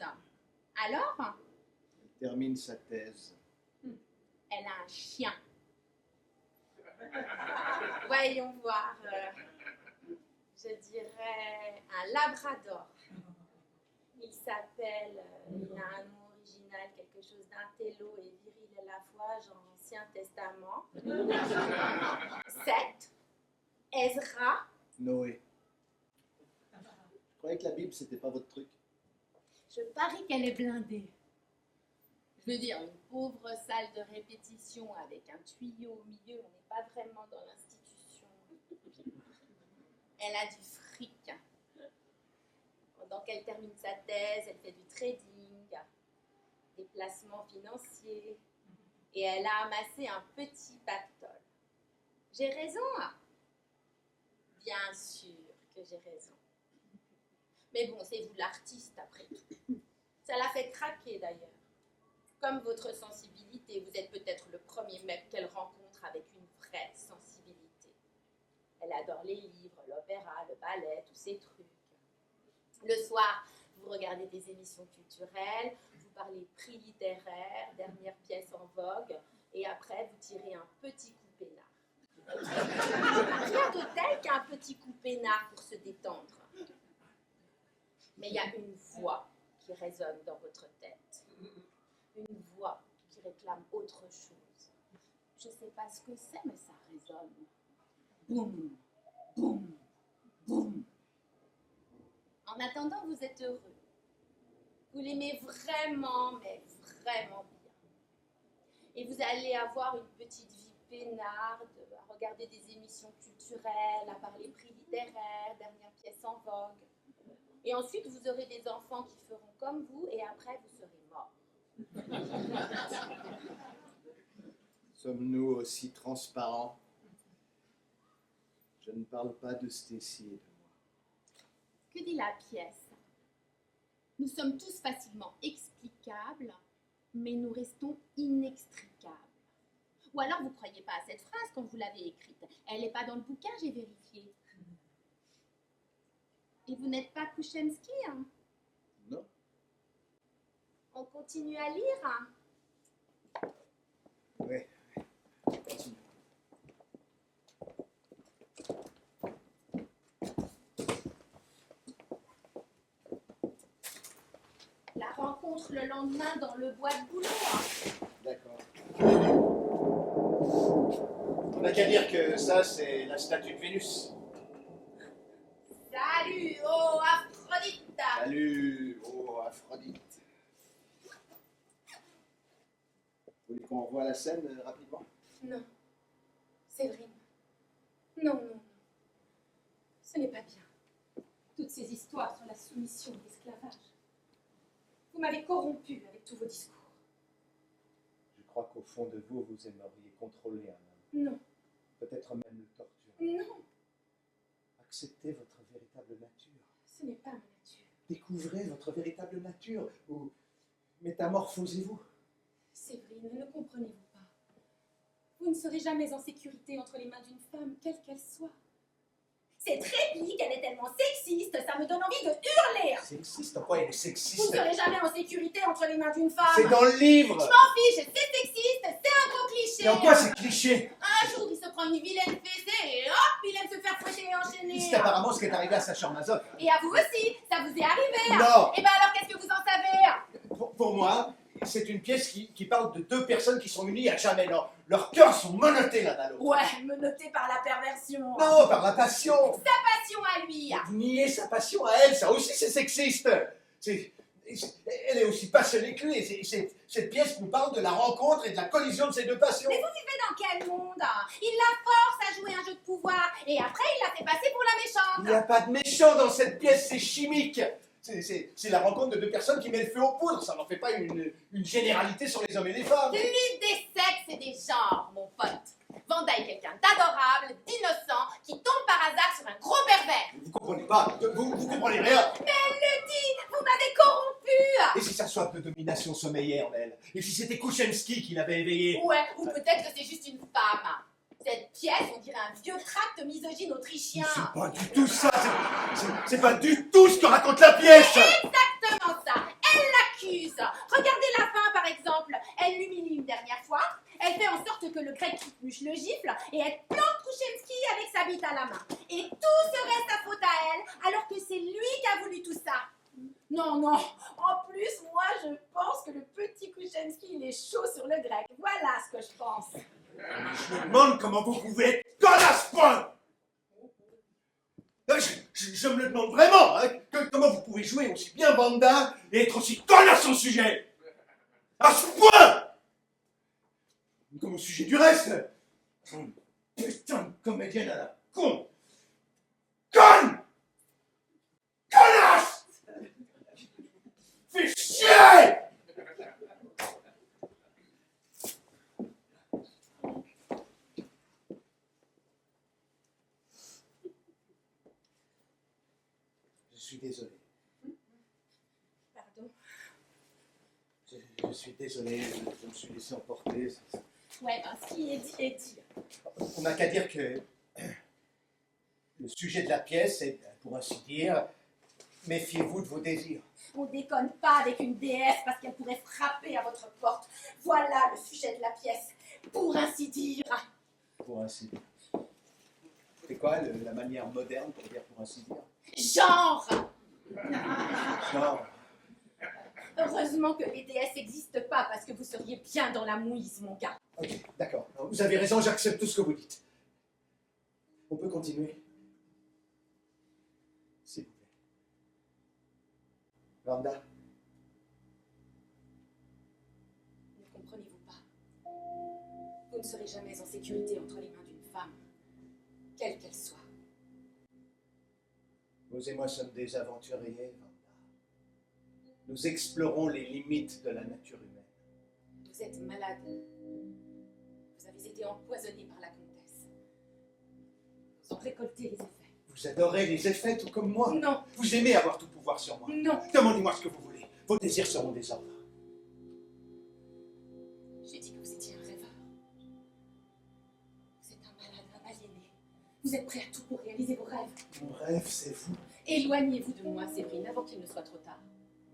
Alors, Elle termine sa thèse. elle a un chien. Voyons voir. Je dirais un labrador. Il s'appelle, il a un nom original, quelque chose d'intello et viril à la fois, genre Ancien Testament. Seth, Ezra. Noé. Je croyais que la Bible, c'était pas votre truc. Je parie qu'elle est blindée. Je veux dire, une pauvre salle de répétition avec un tuyau au milieu, on n'est pas vraiment dans l'institution. Elle a du fric. Pendant qu'elle termine sa thèse, elle fait du trading, des placements financiers, et elle a amassé un petit pactole. J'ai raison? Bien sûr que j'ai raison. Mais bon, c'est vous l'artiste après tout. Ça l'a fait craquer d'ailleurs. Comme votre sensibilité, vous êtes peut-être le premier mec qu'elle rencontre avec une vraie Elle adore les livres, l'opéra, le ballet, tous ces trucs. Le soir, vous regardez des émissions culturelles, vous parlez prix littéraire, dernière pièce en vogue, et après, vous tirez un petit coup peinard. Rien de tel qu'un petit coup peinard pour se détendre. Mais il y a une voix qui résonne dans votre tête. Une voix qui réclame autre chose. Je ne sais pas ce que c'est, mais ça résonne. Boum, boum, boum. En attendant, vous êtes heureux. Vous l'aimez vraiment, mais vraiment bien. Et vous allez avoir une petite vie peinarde, à regarder des émissions culturelles, à parler prix littéraires, dernière pièce en vogue. Et ensuite, vous aurez des enfants qui feront comme vous, et après, vous serez mort. Sommes-nous aussi transparents? Je ne parle pas de Stacy et de moi. Que dit la pièce? Nous sommes tous facilement explicables, mais nous restons inextricables. Ou alors vous ne croyez pas à cette phrase quand vous l'avez écrite. Elle n'est pas dans le bouquin, j'ai vérifié. Et vous n'êtes pas Kouchemski, hein? Non. On continue à lire, hein? Oui. Continue. La rencontre le lendemain dans le bois de Boulogne. D'accord. On n'a qu'à dire que ça, c'est la statue de Vénus. Salut, oh Aphrodite! Salut, oh Aphrodite. Vous voulez qu'on revoie la scène rapidement? Non, Séverine. Non, non, non. Ce n'est pas bien. Toutes ces histoires sur la soumission et l'esclavage. Vous m'avez corrompu avec tous vos discours. Je crois qu'au fond de vous, vous aimeriez contrôler un homme. Non, Peut-être même le torturer. non, Acceptez votre véritable nature. ce n'est pas ma nature. Découvrez votre véritable nature. Ou métamorphosez-vous. Séverine, ne comprenez-vous pas? Vous ne serez jamais en sécurité entre les mains d'une femme, quelle qu'elle soit. Cette réplique, elle est tellement sexiste, ça me donne envie de hurler. Sexiste? En quoi il est Vous ne sexiste? serez jamais en sécurité entre les mains d'une femme. C'est dans le livre! Je m'en fiche, c'est sexiste, c'est un gros cliché. Et en quoi c'est cliché? Un jour, il se prend une vilaine fessée et hop, il aime se faire fouetter et enchaîner. C'est apparemment ce qui est arrivé à Sacha Mazoc. Et à vous aussi, ça vous est arrivé. Non. Et ben alors, qu'est-ce que vous en savez? Pour moi, c'est une pièce qui parle de deux personnes qui sont unies à jamais. Leurs cœurs sont menottés l'un à l'autre. Ouais, menotté par la perversion. Non, par la passion. Passion à lui. Vous niez sa passion à elle, ça aussi c'est sexiste. Elle est aussi passionnée que lui. Cette pièce nous parle de la rencontre et de la collision de ces deux passions. Mais vous vivez dans quel monde? Il la force à jouer un jeu de pouvoir et après il la fait passer pour la Il méchante. n'y a pas de méchant dans cette pièce, c'est chimique. C'est la rencontre de deux personnes qui mettent le feu aux poudres. Ça n'en fait pas une généralité sur les hommes et les femmes. Lutte des sexes et des genres, mon pote. Vanda est quelqu'un d'adorable, d'innocent, qui tombe par hasard sur un gros pervers. Vous comprenez pas, vous comprenez rien. Mais elle le dit, vous m'avez corrompu. Et si sa soif de domination sommeillait en elle? Et si c'était Kouchemski qui l'avait éveillée? Ouais, ou peut-être que c'est juste une femme. Cette pièce, on dirait un vieux tract misogyne autrichien. C'est pas du tout ça, c'est pas du tout ce que raconte la pièce. Exactement ça. Elle l'accuse. Regardez la fin, par exemple. Elle l'humilie une dernière fois. Elle fait en sorte que le grec Kitmuche le gifle et elle plante Kouchemski avec sa bite à la main. Et tout serait sa faute à elle, alors que c'est lui qui a voulu tout ça. Non, non. En plus, moi, je pense que le petit Kouchemski, il est chaud sur le grec. Voilà ce que je pense. Je me demande comment vous pouvez être conne à ce point. Je me le demande vraiment, hein, comment vous pouvez jouer aussi bien Vanda et être aussi conne à son sujet. À ce point. Comme au sujet du reste. Putain de comédienne à la con. Conne. Connasse. Fais chier. Je suis désolé. Pardon. Je suis désolé, je me suis laissé emporter. Ouais, ben, ce qui est dit est dit. On n'a qu'à dire que Le sujet de la pièce est, pour ainsi dire, méfiez-vous de vos désirs. On déconne pas avec une déesse parce qu'elle pourrait frapper à votre porte. Voilà le sujet de la pièce, pour ainsi dire. Pour ainsi dire. C'est quoi la manière moderne pour dire pour ainsi dire? Genre. Genre, Heureusement que les déesses n'existent pas parce que vous seriez bien dans la mouise, mon gars. ok, d'accord. Vous avez raison, j'accepte tout ce que vous dites. On peut continuer? S'il vous plaît. Vanda, Ne comprenez-vous pas? Vous ne serez jamais en sécurité entre les mains d'une femme, quelle qu'elle soit. vous et moi sommes des aventuriers, Vanda. Nous explorons les limites de la nature humaine. Vous êtes malade. Vous avez été empoisonné par la comtesse. Vous en récoltez les effets. Vous adorez les effets, tout comme moi. Non, Vous aimez avoir tout pouvoir sur moi. non. Demandez-moi ce que vous voulez. Vos désirs seront des ordres. J'ai dit que vous étiez un rêveur. Vous êtes un malade, un aliéné. Vous êtes prêt à tout pour réaliser vos rêves. Mon rêve, c'est vous. Éloignez-vous de moi, Séverine, avant qu'il ne soit trop tard.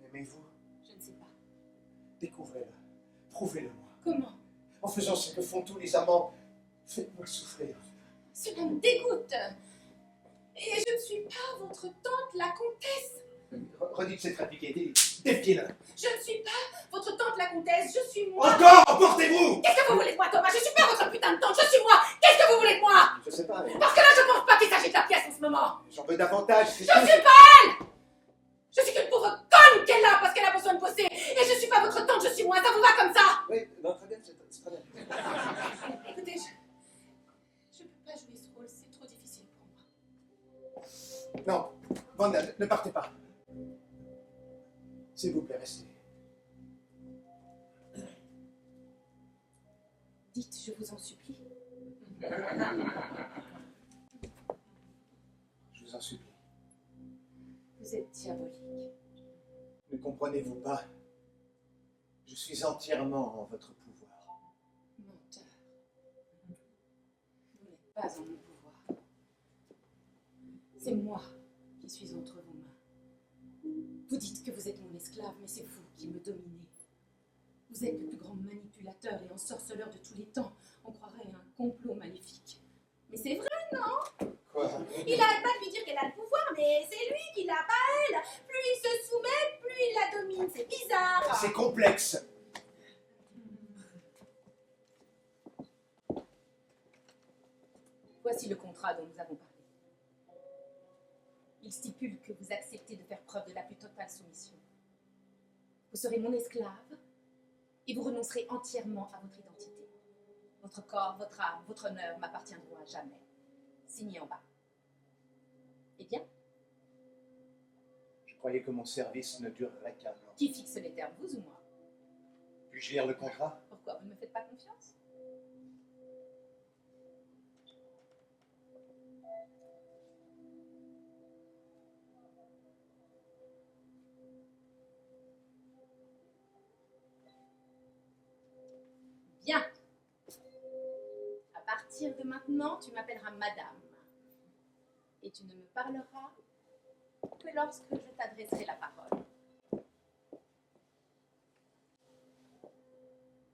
M'aimez-vous? Je ne sais pas. Découvrez-le. Prouvez-le-moi. Comment? En faisant ce que font tous les amants, faites-moi souffrir. Cela me dégoûte. Et je ne suis pas votre tante, la comtesse. Redites cette réplique, défiez-le. Je ne suis pas votre tante, la comtesse. Je suis moi. Encore, emportez-vous! Qu'est-ce que vous voulez de moi, Thomas? Je suis pas votre putain de tante. Je suis moi. Qu'est-ce que vous voulez de moi? Je sais pas, mais Parce que là, je pense pas qu'il s'agit de la pièce en ce moment. j'en veux davantage. Je suis pas elle. Je suis qu'une pauvre conne qu'elle a parce qu'elle a besoin de bosser. Et je suis pas votre tante. Je suis moi. Ça vous va comme ça? Oui, non, très bien, c'est très bien. Écoutez, je peux pas jouer ce rôle. C'est trop difficile pour moi. Non, Vanda, ne partez pas. S'il vous plaît, restez. Dites, je vous en supplie. Je vous en supplie. Vous êtes diabolique. Ne comprenez-vous pas? Je suis entièrement en votre pouvoir. Menteur. Vous n'êtes pas en mon pouvoir. C'est moi qui suis entre vos mains. Vous dites que vous êtes mon esclave, mais c'est vous qui me dominez. Vous êtes le plus grand manipulateur et ensorceleur de tous les temps. On croirait à un complot maléfique. Mais c'est vrai, non? Quoi? Il arrête pas de lui dire qu'elle a le pouvoir, mais c'est lui qui l'a, pas elle. Plus il se soumet, plus il la domine. C'est bizarre. C'est complexe. Voici le contrat dont nous avons parlé. Il stipule que vous acceptez de faire preuve de la plus totale soumission. Vous serez mon esclave et vous renoncerez entièrement à votre identité. Votre corps, votre âme, votre honneur m'appartiendront à jamais. Signé en bas. Eh bien, Je croyais que mon service ne durerait qu'un an. qui fixe les termes, vous ou moi? Puis-je lire le contrat? Pourquoi vous ne me faites pas confiance? Bien. À partir de maintenant, tu m'appelleras madame. Et tu ne me parleras que lorsque je t'adresserai la parole.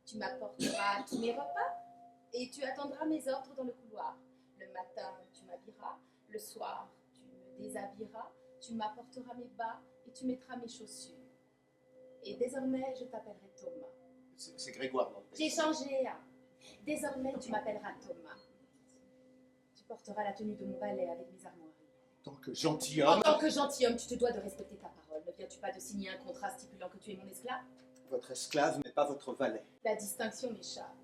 Tu m'apporteras tous mes repas et tu attendras mes ordres dans le couloir. Le matin, tu m'habilleras. Le soir, tu me déshabilleras. Tu m'apporteras mes bas et tu mettras mes chaussures. Et désormais, je t'appellerai Thomas. C'est Grégoire. Non? J'ai changé. Désormais, tu m'appelleras Thomas. Tu porteras la tenue de mon valet avec mes armoiries. En tant que En gentilhomme, tant que gentilhomme, tu te dois de respecter ta parole. Ne viens-tu pas de signer un contrat stipulant que tu es mon esclave? votre esclave n'est pas votre valet. La distinction m'échappe.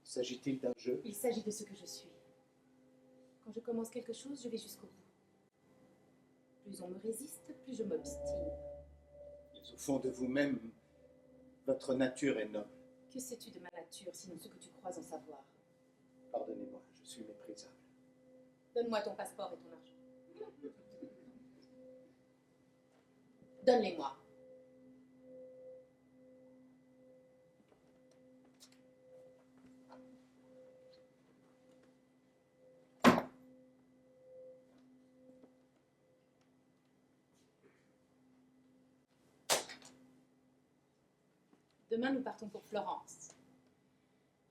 S'agit-il d'un jeu? Il s'agit de ce que je suis. Quand je commence quelque chose, je vais jusqu'au bout. Plus on me résiste, plus je m'obstine. Mais au fond de vous-même, votre nature est noble. Que sais-tu de ma nature, sinon ce que tu crois en savoir? Pardonnez-moi, je suis méprisable. Donne-moi ton passeport et ton argent. Donne-les-moi. Demain, nous partons pour Florence.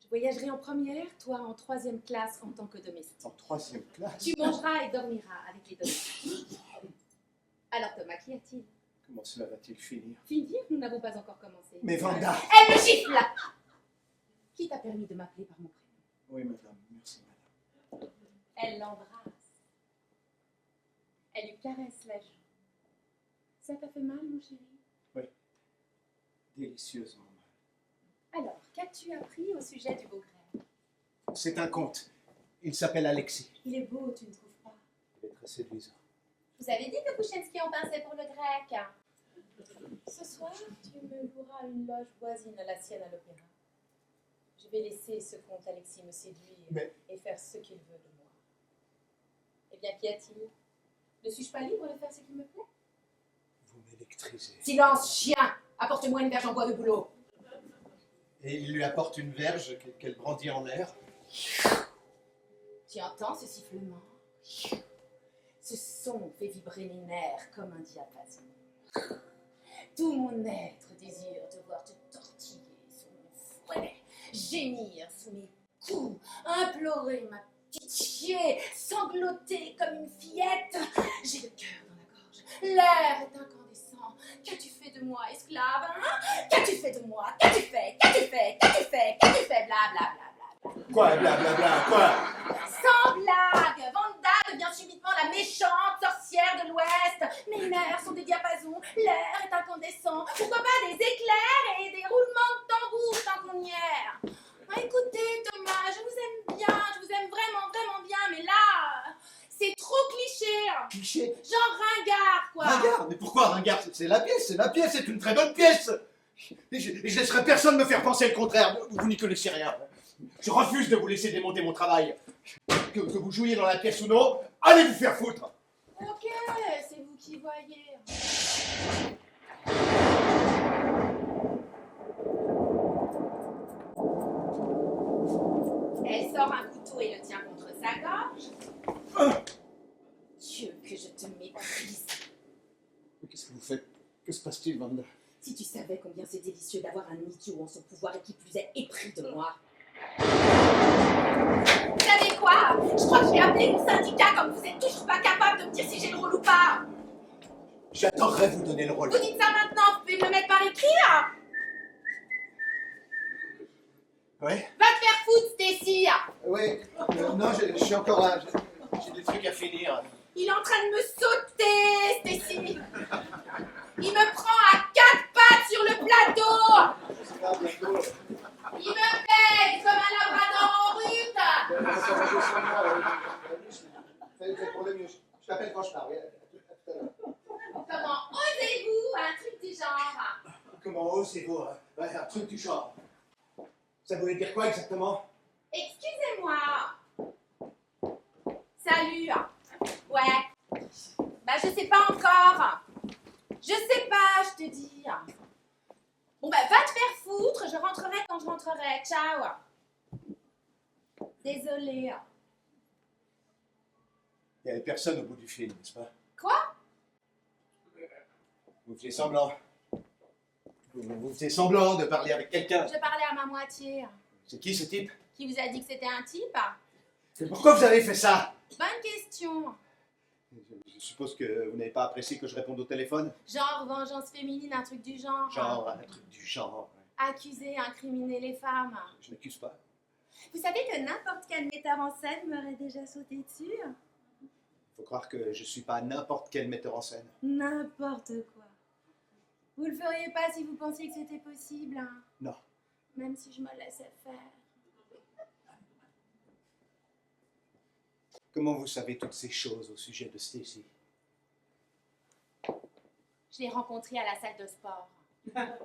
Je voyagerai en première, toi en 3e classe en tant que domestique. En 3e classe? Tu mangeras et dormiras avec les domestiques. Alors Thomas, qu'y a-t-il? Comment cela va-t-il finir? Finir? Nous n'avons pas encore commencé. Mais Vanda! Elle me gifle! Qui t'a permis de m'appeler par mon prénom? Oui, madame, merci, madame. Elle l'embrasse. Elle lui caresse la joue. Ça t'a fait mal, mon chéri? Oui, délicieusement mal. Alors, qu'as-tu appris au sujet du beau grec? C'est un conte. Il s'appelle Alexis. Il est beau, tu ne trouves pas? Il est très séduisant. Vous avez dit que Pouchenski en pinçait pour le grec. Ce soir, tu me loueras une loge voisine à la sienne à l'opéra. Je vais laisser ce comte Alexis me séduire et faire ce qu'il veut de moi. Eh bien, qu'y a-t-il? Ne suis-je pas libre de faire ce qu'il me plaît? Vous m'électrisez. Silence, chien! Apporte-moi une verge en bois de bouleau. Et il lui apporte une verge qu'elle brandit en l'air. Tu entends ce sifflement? Ce son fait vibrer mes nerfs comme un diapason. Tout mon être désire te voir te tortiller sous mon fouet, gémir sous mes coups, implorer ma pitié, sangloter comme une fillette. J'ai le cœur dans la gorge, l'air est incandescent. Qu'as-tu fait de moi, esclave, hein? Qu'as-tu fait de moi? Qu'as-tu fait? Qu'as-tu fait? Qu'as-tu fait? Qu'as-tu fait? Bla bla bla bla. Quoi, blablabla, quoi? Sans blague, Vanda devient subitement la méchante sorcière de l'Ouest. Mes nerfs sont des diapasons, l'air est incandescent. Pourquoi pas des éclairs et des roulements de tambour tant qu'on y est? Ah, écoutez Thomas, je vous aime bien, je vous aime vraiment, vraiment bien, mais là, c'est trop cliché. Cliché? Genre ringard, quoi. Ringard? Mais pourquoi ringard? C'est la pièce, c'est une très bonne pièce. Et je laisserai personne me faire penser le contraire. Vous n'y connaissez rien. Je refuse de vous laisser démonter mon travail. Que vous jouiez dans la pièce ou non, allez vous faire foutre. Ok, c'est vous qui voyez. Elle sort un couteau et le tient contre sa gorge. Dieu, que je te méprise. Mais qu'est-ce que vous faites? Que se passe-t-il, Vanda? Si tu savais combien c'est délicieux d'avoir un idiot en son pouvoir et qui plus est épris de moi. Vous savez quoi? Je crois que je vais appeler mon syndicat comme vous êtes toujours pas capable de me dire si j'ai le rôle ou pas. J'adorerais vous donner le rôle. Vous dites ça maintenant, vous pouvez me le mettre par écrit là? Ouais? Va te faire foutre, Stacy. Ouais. Non, je suis encore là. J'ai des trucs à finir. Il est en train de me sauter, Stacy. Il me prend à 4 pattes sur le plateau. Il me pète comme un labrador en rut. C'est pour le mieux. Je t'appelle quand je pars. Comment osez-vous un truc du genre? Comment osez-vous? Ouais, un truc du genre. Ça voulait dire quoi exactement? Excusez-moi. Salut. Ouais. Bah je sais pas encore. Je sais pas, je te dis. Bon bah va te faire foutre, je rentrerai quand je rentrerai. Ciao. Désolée. Il n'y avait personne au bout du film, n'est-ce pas? Quoi? Vous faisiez semblant. Vous faisiez semblant de parler avec quelqu'un. Je parlais à ma moitié. C'est qui ce type? Qui vous a dit que c'était un type? Et pourquoi vous avez fait ça? Bonne question. Je suppose que vous n'avez pas apprécié que je réponde au téléphone. Genre vengeance féminine, un truc du genre. Genre, un truc du genre. Accuser, incriminer les femmes. Je n'accuse pas. Vous savez que n'importe quel metteur en scène m'aurait déjà sauté dessus? Faut croire que je suis pas n'importe quel metteur en scène. N'importe quoi. Vous le feriez pas si vous pensiez que c'était possible, hein? Non. Même si je me laissais faire. Comment vous savez toutes ces choses au sujet de Stacy? Je l'ai rencontrée à la salle de sport. Elle avait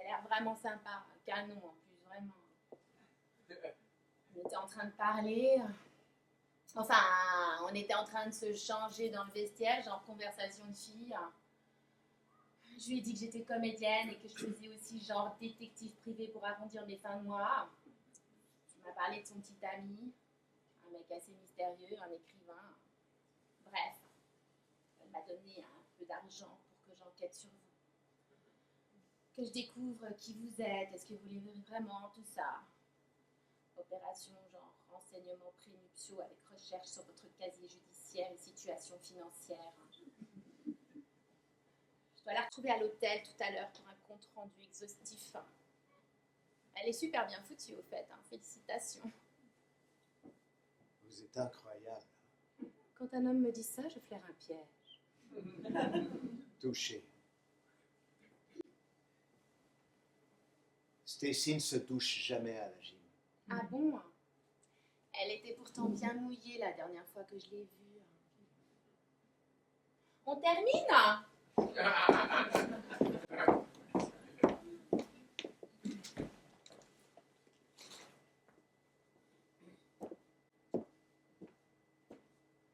l'air vraiment sympa, un canon en plus, vraiment. On était en train de parler. Enfin, on était en train de se changer dans le vestiaire, genre conversation de filles. Je lui ai dit que j'étais comédienne et que je faisais aussi genre détective privé pour arrondir mes fins de mois. Il m'a parlé de son petit ami, un mec assez mystérieux, un écrivain. Bref, elle m'a donné un peu d'argent pour que j'enquête sur vous. Que je découvre qui vous êtes, est-ce que vous voulez vraiment tout ça. Opération genre renseignements prénuptiaux avec recherche sur votre casier judiciaire et situation financière. Je dois la retrouver à l'hôtel tout à l'heure pour un compte rendu exhaustif. Elle est super bien foutue au fait, hein. Félicitations. Vous êtes incroyable. Quand un homme me dit ça, je flaire un piège. Touché. Stacy ne se touche jamais à la gym. Ah bon? Elle était pourtant bien mouillée la dernière fois que je l'ai vue. On termine?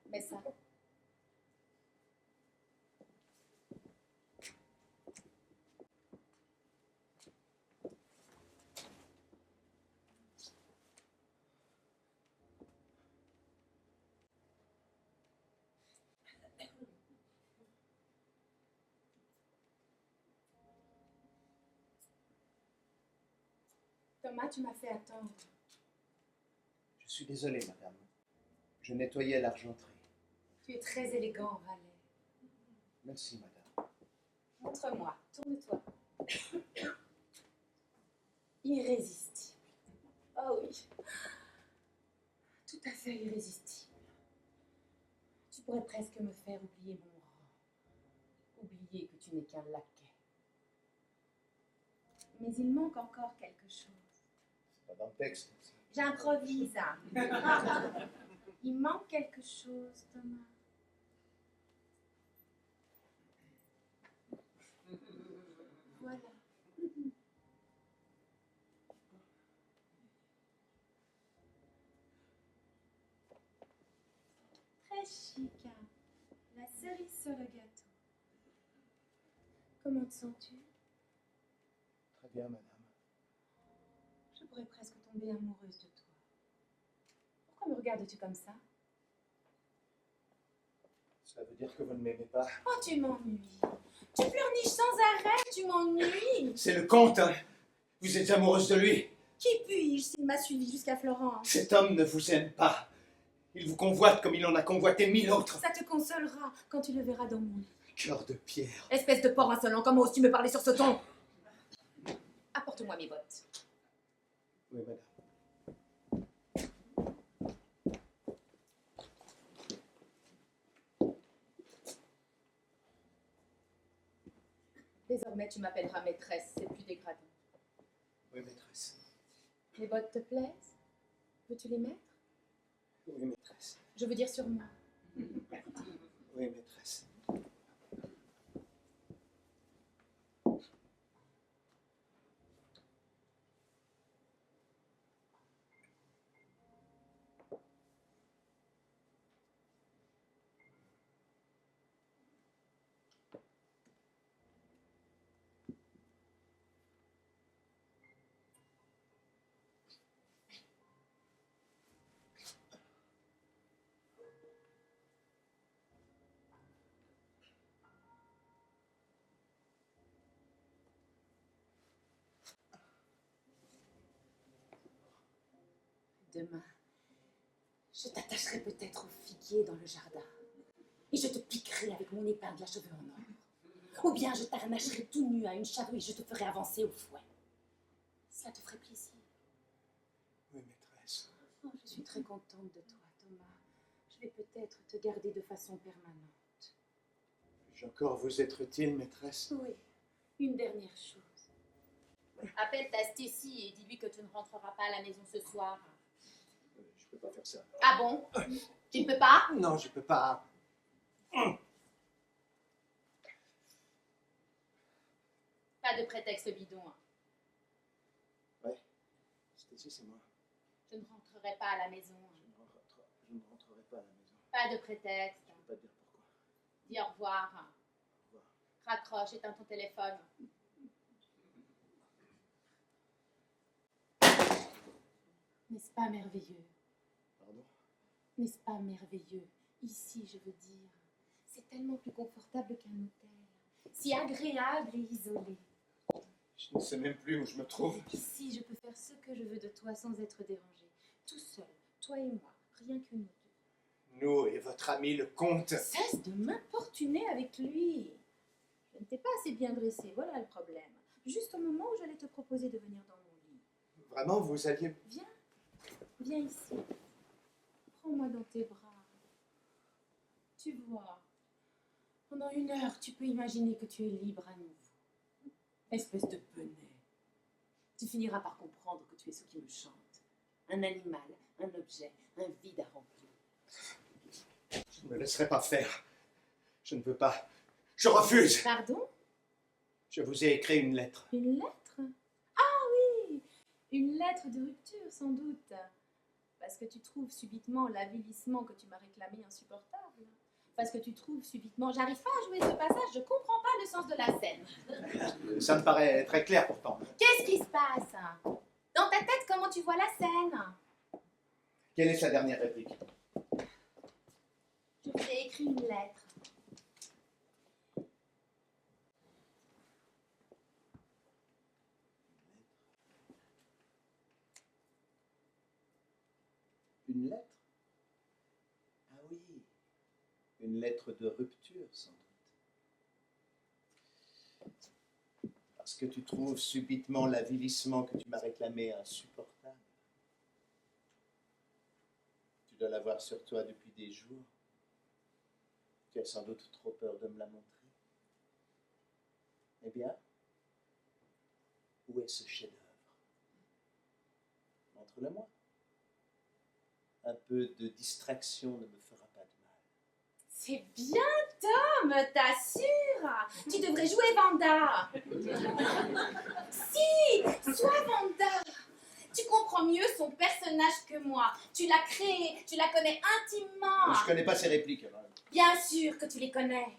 Mais ça. Thomas, tu m'as fait attendre. Je suis désolé, madame. Je nettoyais l'argenterie. Tu es très élégant, valet. Merci, madame. Montre-moi, tourne-toi. Irrésistible. Oh oui. Tout à fait irrésistible. Tu pourrais presque me faire oublier mon rang. Oublier que tu n'es qu'un laquais. Mais il manque encore quelque chose. C'est pas dans le texte. Ça. J'improvise. Il manque quelque chose, Thomas. Voilà. Très chic, hein. La cerise sur le gâteau. Comment te sens-tu? Très bien, madame. Je pourrais presque tomber amoureuse de toi. Pourquoi me regardes-tu comme ça? Ça veut dire que vous ne m'aimez pas. Oh, tu m'ennuies. Tu pleurniches sans arrêt, tu m'ennuies. C'est le comte, hein. Vous êtes amoureuse de lui. Qui puis-je s'il m'a suivi jusqu'à Florence? Cet homme ne vous aime pas. Il vous convoite comme il en a convoité 1000 autres. Ça te consolera quand tu le verras dans mon lit. Cœur de pierre. Espèce de porc insolent, comment oses-tu me parler sur ce ton? Apporte-moi mes bottes. Oui, madame. Désormais, tu m'appelleras maîtresse, c'est plus dégradant. Oui, maîtresse. Les bottes te plaisent? Veux-tu les mettre? Oui, maîtresse. Je veux dire sur moi. Oui, maîtresse. Demain, je t'attacherai peut-être au figuier dans le jardin. Et je te piquerai avec mon épingle à cheveux en or. Ou bien je t'arnacherai tout nu à une charrue et je te ferai avancer au fouet. Cela te ferait plaisir. Oui, maîtresse. Oh, je suis très contente de toi, Thomas. Je vais peut-être te garder de façon permanente. Puis-je encore vous être utile, maîtresse? Oui, une dernière chose. Appelle ta Stacy et dis-lui que tu ne rentreras pas à la maison ce soir. Je peux pas faire ça. Ah bon? Tu ne peux pas? Non, je peux pas. Pas de prétexte bidon. Ouais. Stacy, c'est moi. Je ne rentrerai pas à la maison. Je ne rentrerai pas à la maison. Pas de prétexte. Je ne peux pas te dire pourquoi. Dis au revoir. Au revoir. Raccroche, éteins ton téléphone. N'est-ce pas merveilleux? Pardon? N'est-ce pas merveilleux? Ici, je veux dire. C'est tellement plus confortable qu'un hôtel. Si agréable et isolé. Je ne sais même plus où je me trouve. Ici, je peux faire ce que je veux de toi sans être dérangée. Tout seul, toi et moi, rien que nous deux. Nous et votre ami le comte. Cesse de m'importuner avec lui. Je ne t'ai pas assez bien dressé, voilà le problème. Juste au moment où j'allais te proposer de venir dans mon lit. Vraiment, vous alliez... Viens, viens ici. Prends-moi dans tes bras. Tu vois, pendant 1 heure, tu peux imaginer que tu es libre à nouveau. Espèce de penet. Tu finiras par comprendre que tu es ce qui me chante. Un animal, un objet, un vide à remplir. Je ne me laisserai pas faire. Je ne veux pas. Je refuse. Pardon? Je vous ai écrit une lettre. Une lettre? Ah oui! Une lettre de rupture, sans doute. Parce que tu trouves subitement l'avilissement que tu m'as réclamé insupportable. Parce que tu trouves subitement... J'arrive pas à jouer ce passage, je comprends pas le sens de la scène. Ça me paraît très clair pourtant. Qu'est-ce qui se passe? Dans ta tête, comment tu vois la scène? Quelle est sa dernière réplique? Je vous ai écrit une lettre. Une lettre? Ah oui, une lettre de rupture sans doute. Parce que tu trouves subitement l'avilissement que tu m'as réclamé insupportable. Tu dois l'avoir sur toi depuis des jours. Tu as sans doute trop peur de me la montrer. Eh bien, où est ce chef-d'œuvre? Montre-le-moi. Un peu de distraction ne me fera pas de mal. C'est bien, Tom, t'assures. Tu devrais jouer Vanda. Si, sois Vanda. Tu comprends mieux son personnage que moi. Tu l'as créé, tu la connais intimement. Je ne connais pas ses répliques. Alors. Bien sûr que tu les connais.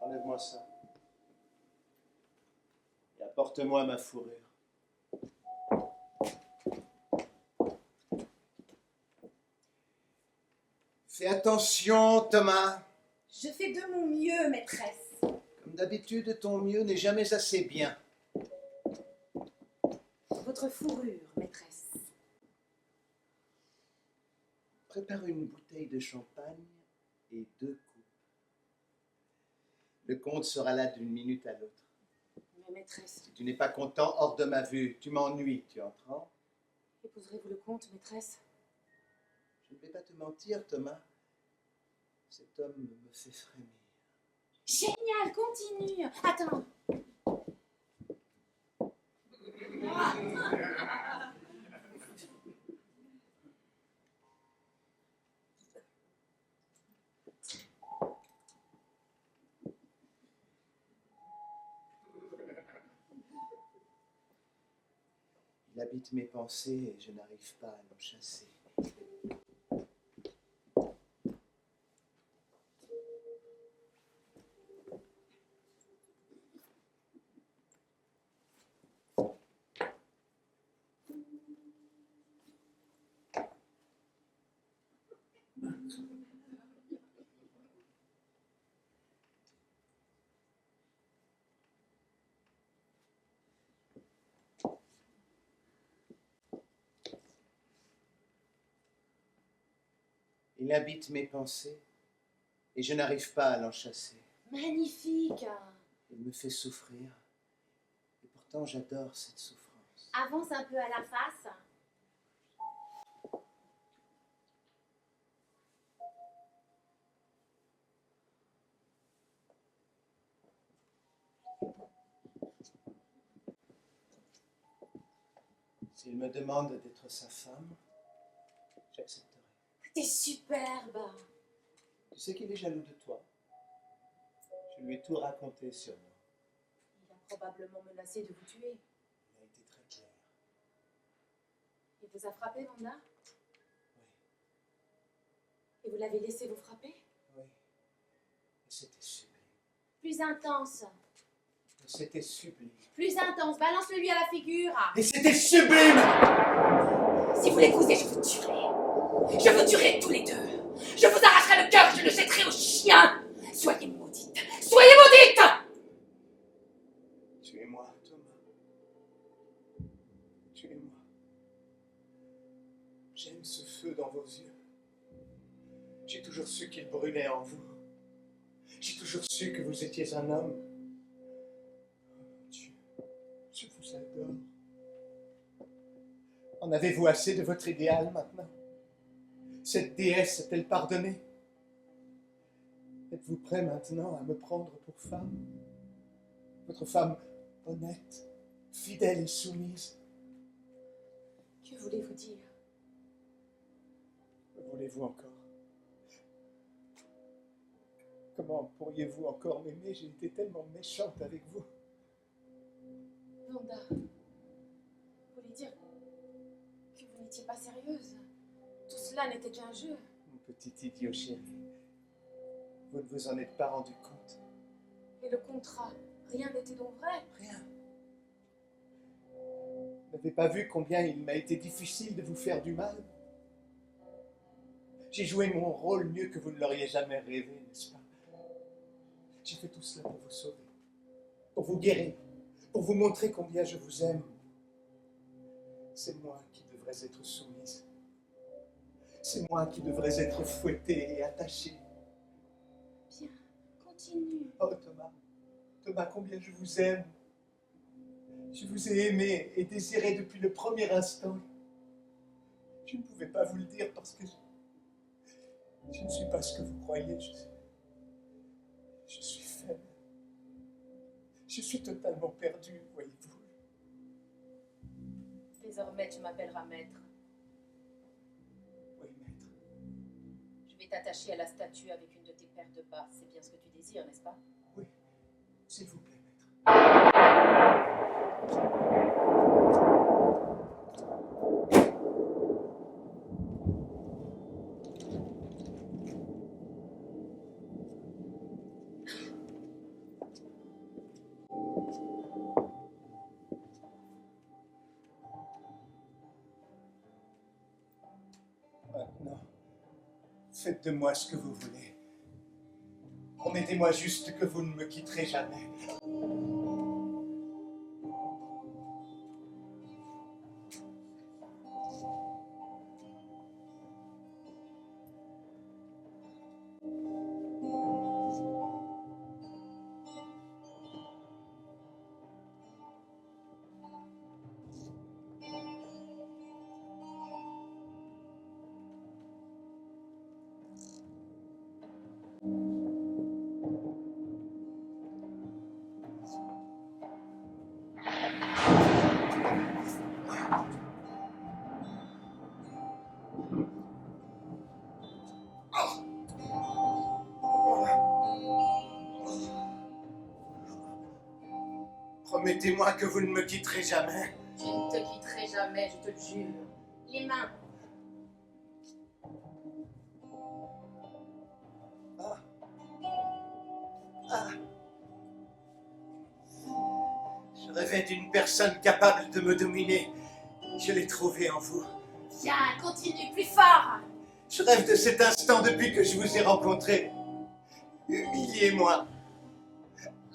Enlève-moi ça. Et apporte-moi ma fourrure. Fais attention, Thomas. Je fais de mon mieux, maîtresse. Comme d'habitude, ton mieux n'est jamais assez bien. Votre fourrure, maîtresse. Prépare une bouteille de champagne et 2 coupes. Le comte sera là d'une minute à l'autre. Mais maîtresse, Si tu n'es pas content, hors de ma vue. Tu m'ennuies, tu entends? épouserez-vous le comte, maîtresse? Je ne vais pas te mentir, Thomas. Cet homme me fait frémir. Génial, continue. Attends. Il habite mes pensées et je n'arrive pas à l'en chasser. Il habite mes pensées et je n'arrive pas à l'en chasser. Magnifique. Il me fait souffrir et pourtant j'adore cette souffrance. Avance un peu à la face. S'il me demande d'être sa femme, j'accepterai. T'es superbe. Tu sais qu'il est jaloux de toi. Je lui ai tout raconté sur moi. Il a probablement menacé de vous tuer. Il a été très clair. Il vous a frappé, Vanda? Oui, Et vous l'avez laissé vous frapper? oui. Et c'était sublime. Plus intense. Le C'était sublime. Plus intense, balance-le lui à la figure. Et c'était sublime! Si vous l'épousez, je vous tuerai. Je vous tuerai tous les deux. Je vous arracherai le cœur, je le jetterai au chien. Soyez maudite. Soyez maudite! Tuez-moi, Thomas. Tuez-moi. J'aime ce feu dans vos yeux. J'ai toujours su qu'il brûlait en vous. J'ai toujours su que vous étiez un homme. Oh, Dieu, je vous adore. En avez-vous assez de votre idéal maintenant? Cette déesse est-elle pardonnée? Êtes-vous prêt maintenant à me prendre pour femme? Votre femme honnête, fidèle et soumise? Que voulez-vous dire? Que voulez-vous encore? Comment pourriez-vous encore m'aimer? J'ai été tellement méchante avec vous. Wanda, vous voulez dire que vous n'étiez pas sérieuse? Tout cela n'était qu'un jeu. Mon petit idiot chéri, vous ne vous en êtes pas rendu compte. Et le contrat, rien n'était donc vrai? Rien. Vous n'avez pas vu combien il m'a été difficile de vous faire du mal? J'ai joué mon rôle mieux que vous ne l'auriez jamais rêvé, n'est-ce pas? J'ai fait tout cela pour vous sauver, pour vous guérir, pour vous montrer combien je vous aime. C'est moi qui devrais être soumise. C'est moi qui devrais être fouettée et attachée. Bien, continue. Oh Thomas, Thomas, combien je vous aime. Je vous ai aimé et désiré depuis le premier instant. Je ne pouvais pas vous le dire parce que je ne suis pas ce que vous croyez. Je suis faible. Je suis totalement perdu, voyez-vous. Désormais, tu m'appelleras maître. Oui, maître. Je vais t'attacher à la statue avec une de tes paires de bas. C'est bien ce que tu désires, n'est-ce pas? Oui, s'il vous plaît, maître. Maintenant, faites de moi ce que vous voulez. Promettez-moi juste que vous ne me quitterez jamais. Promettez-moi que vous ne me quitterez jamais. Je ne te quitterai jamais, je te le jure. Les mains. Je rêvais d'une personne capable de me dominer. Je l'ai trouvée en vous. Viens, continue, plus fort. Je rêve de cet instant depuis que je vous ai rencontré. Humiliez-moi.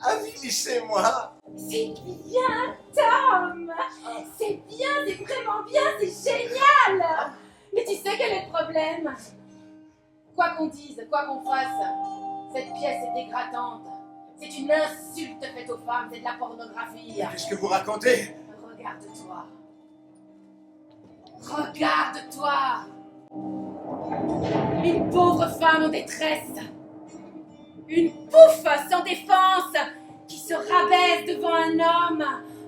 Avilissez-moi. C'est bien, Tom. C'est bien, c'est vraiment bien, c'est génial. Mais tu sais quel est le problème? Quoi qu'on dise, quoi qu'on fasse, cette pièce est dégradante. C'est une insulte faite aux femmes, c'est de la pornographie. Qu'est-ce que vous racontez? Regarde-toi. Regarde-toi. Une pauvre femme en détresse. Une pouffe sans défense qui se rabaisse devant un homme.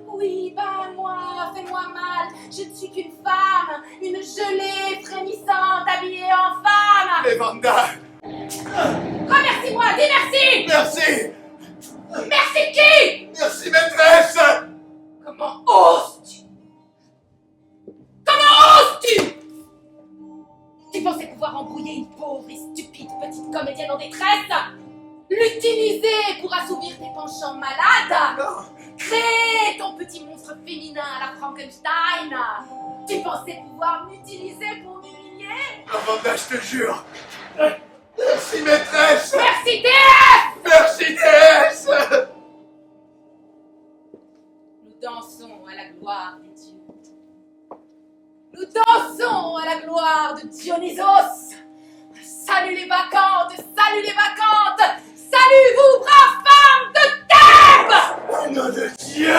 Oui, bah moi, fais-moi mal. Je ne suis qu'une femme, une gelée frémissante habillée en femme. Mais Wanda! Remercie-moi, dis merci. Merci! Merci qui? Merci maîtresse! Comment oses-tu? Comment oses-tu? Tu pensais pouvoir embrouiller une pauvre et stupide petite comédienne en détresse? L'utiliser pour assouvir tes penchants malades? Non! petit monstre féminin à la Frankenstein. Tu pensais pouvoir m'utiliser pour m'humilier? Amanda, je te jure. Merci, maîtresse. Merci déesse! Merci, déesse. Nous dansons à la gloire des dieux. Nous dansons à la gloire de Dionysos. Salut les vacantes! Salut les vacantes! Salut vous, braves femmes de Thèbes! Au nom de Dieu.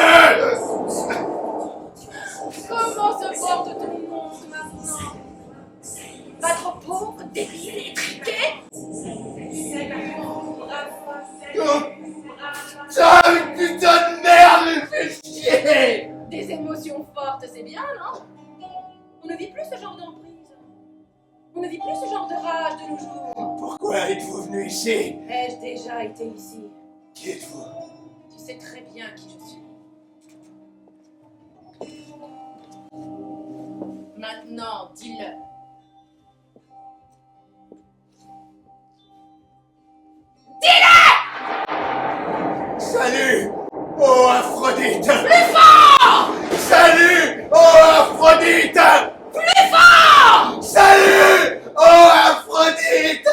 Comment se porte ton monde maintenant? Pas trop pauvre, débile, étriqué? Ça, putain de merde, me fait chier. Des émotions fortes, c'est bien, non? On ne vit plus ce genre d'emprise. On ne vit plus ce genre de rage de nos jours. Pourquoi êtes-vous venu ici? Ai-je déjà été ici? Qui êtes-vous? Tu sais très bien qui je suis. Maintenant, dis-le. Salut, oh Aphrodite. Plus fort! Salut, oh Aphrodite. Plus fort! Salut, oh Aphrodite.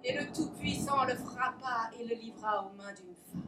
Et le Tout-Puissant le frappa et le livra aux mains d'une femme.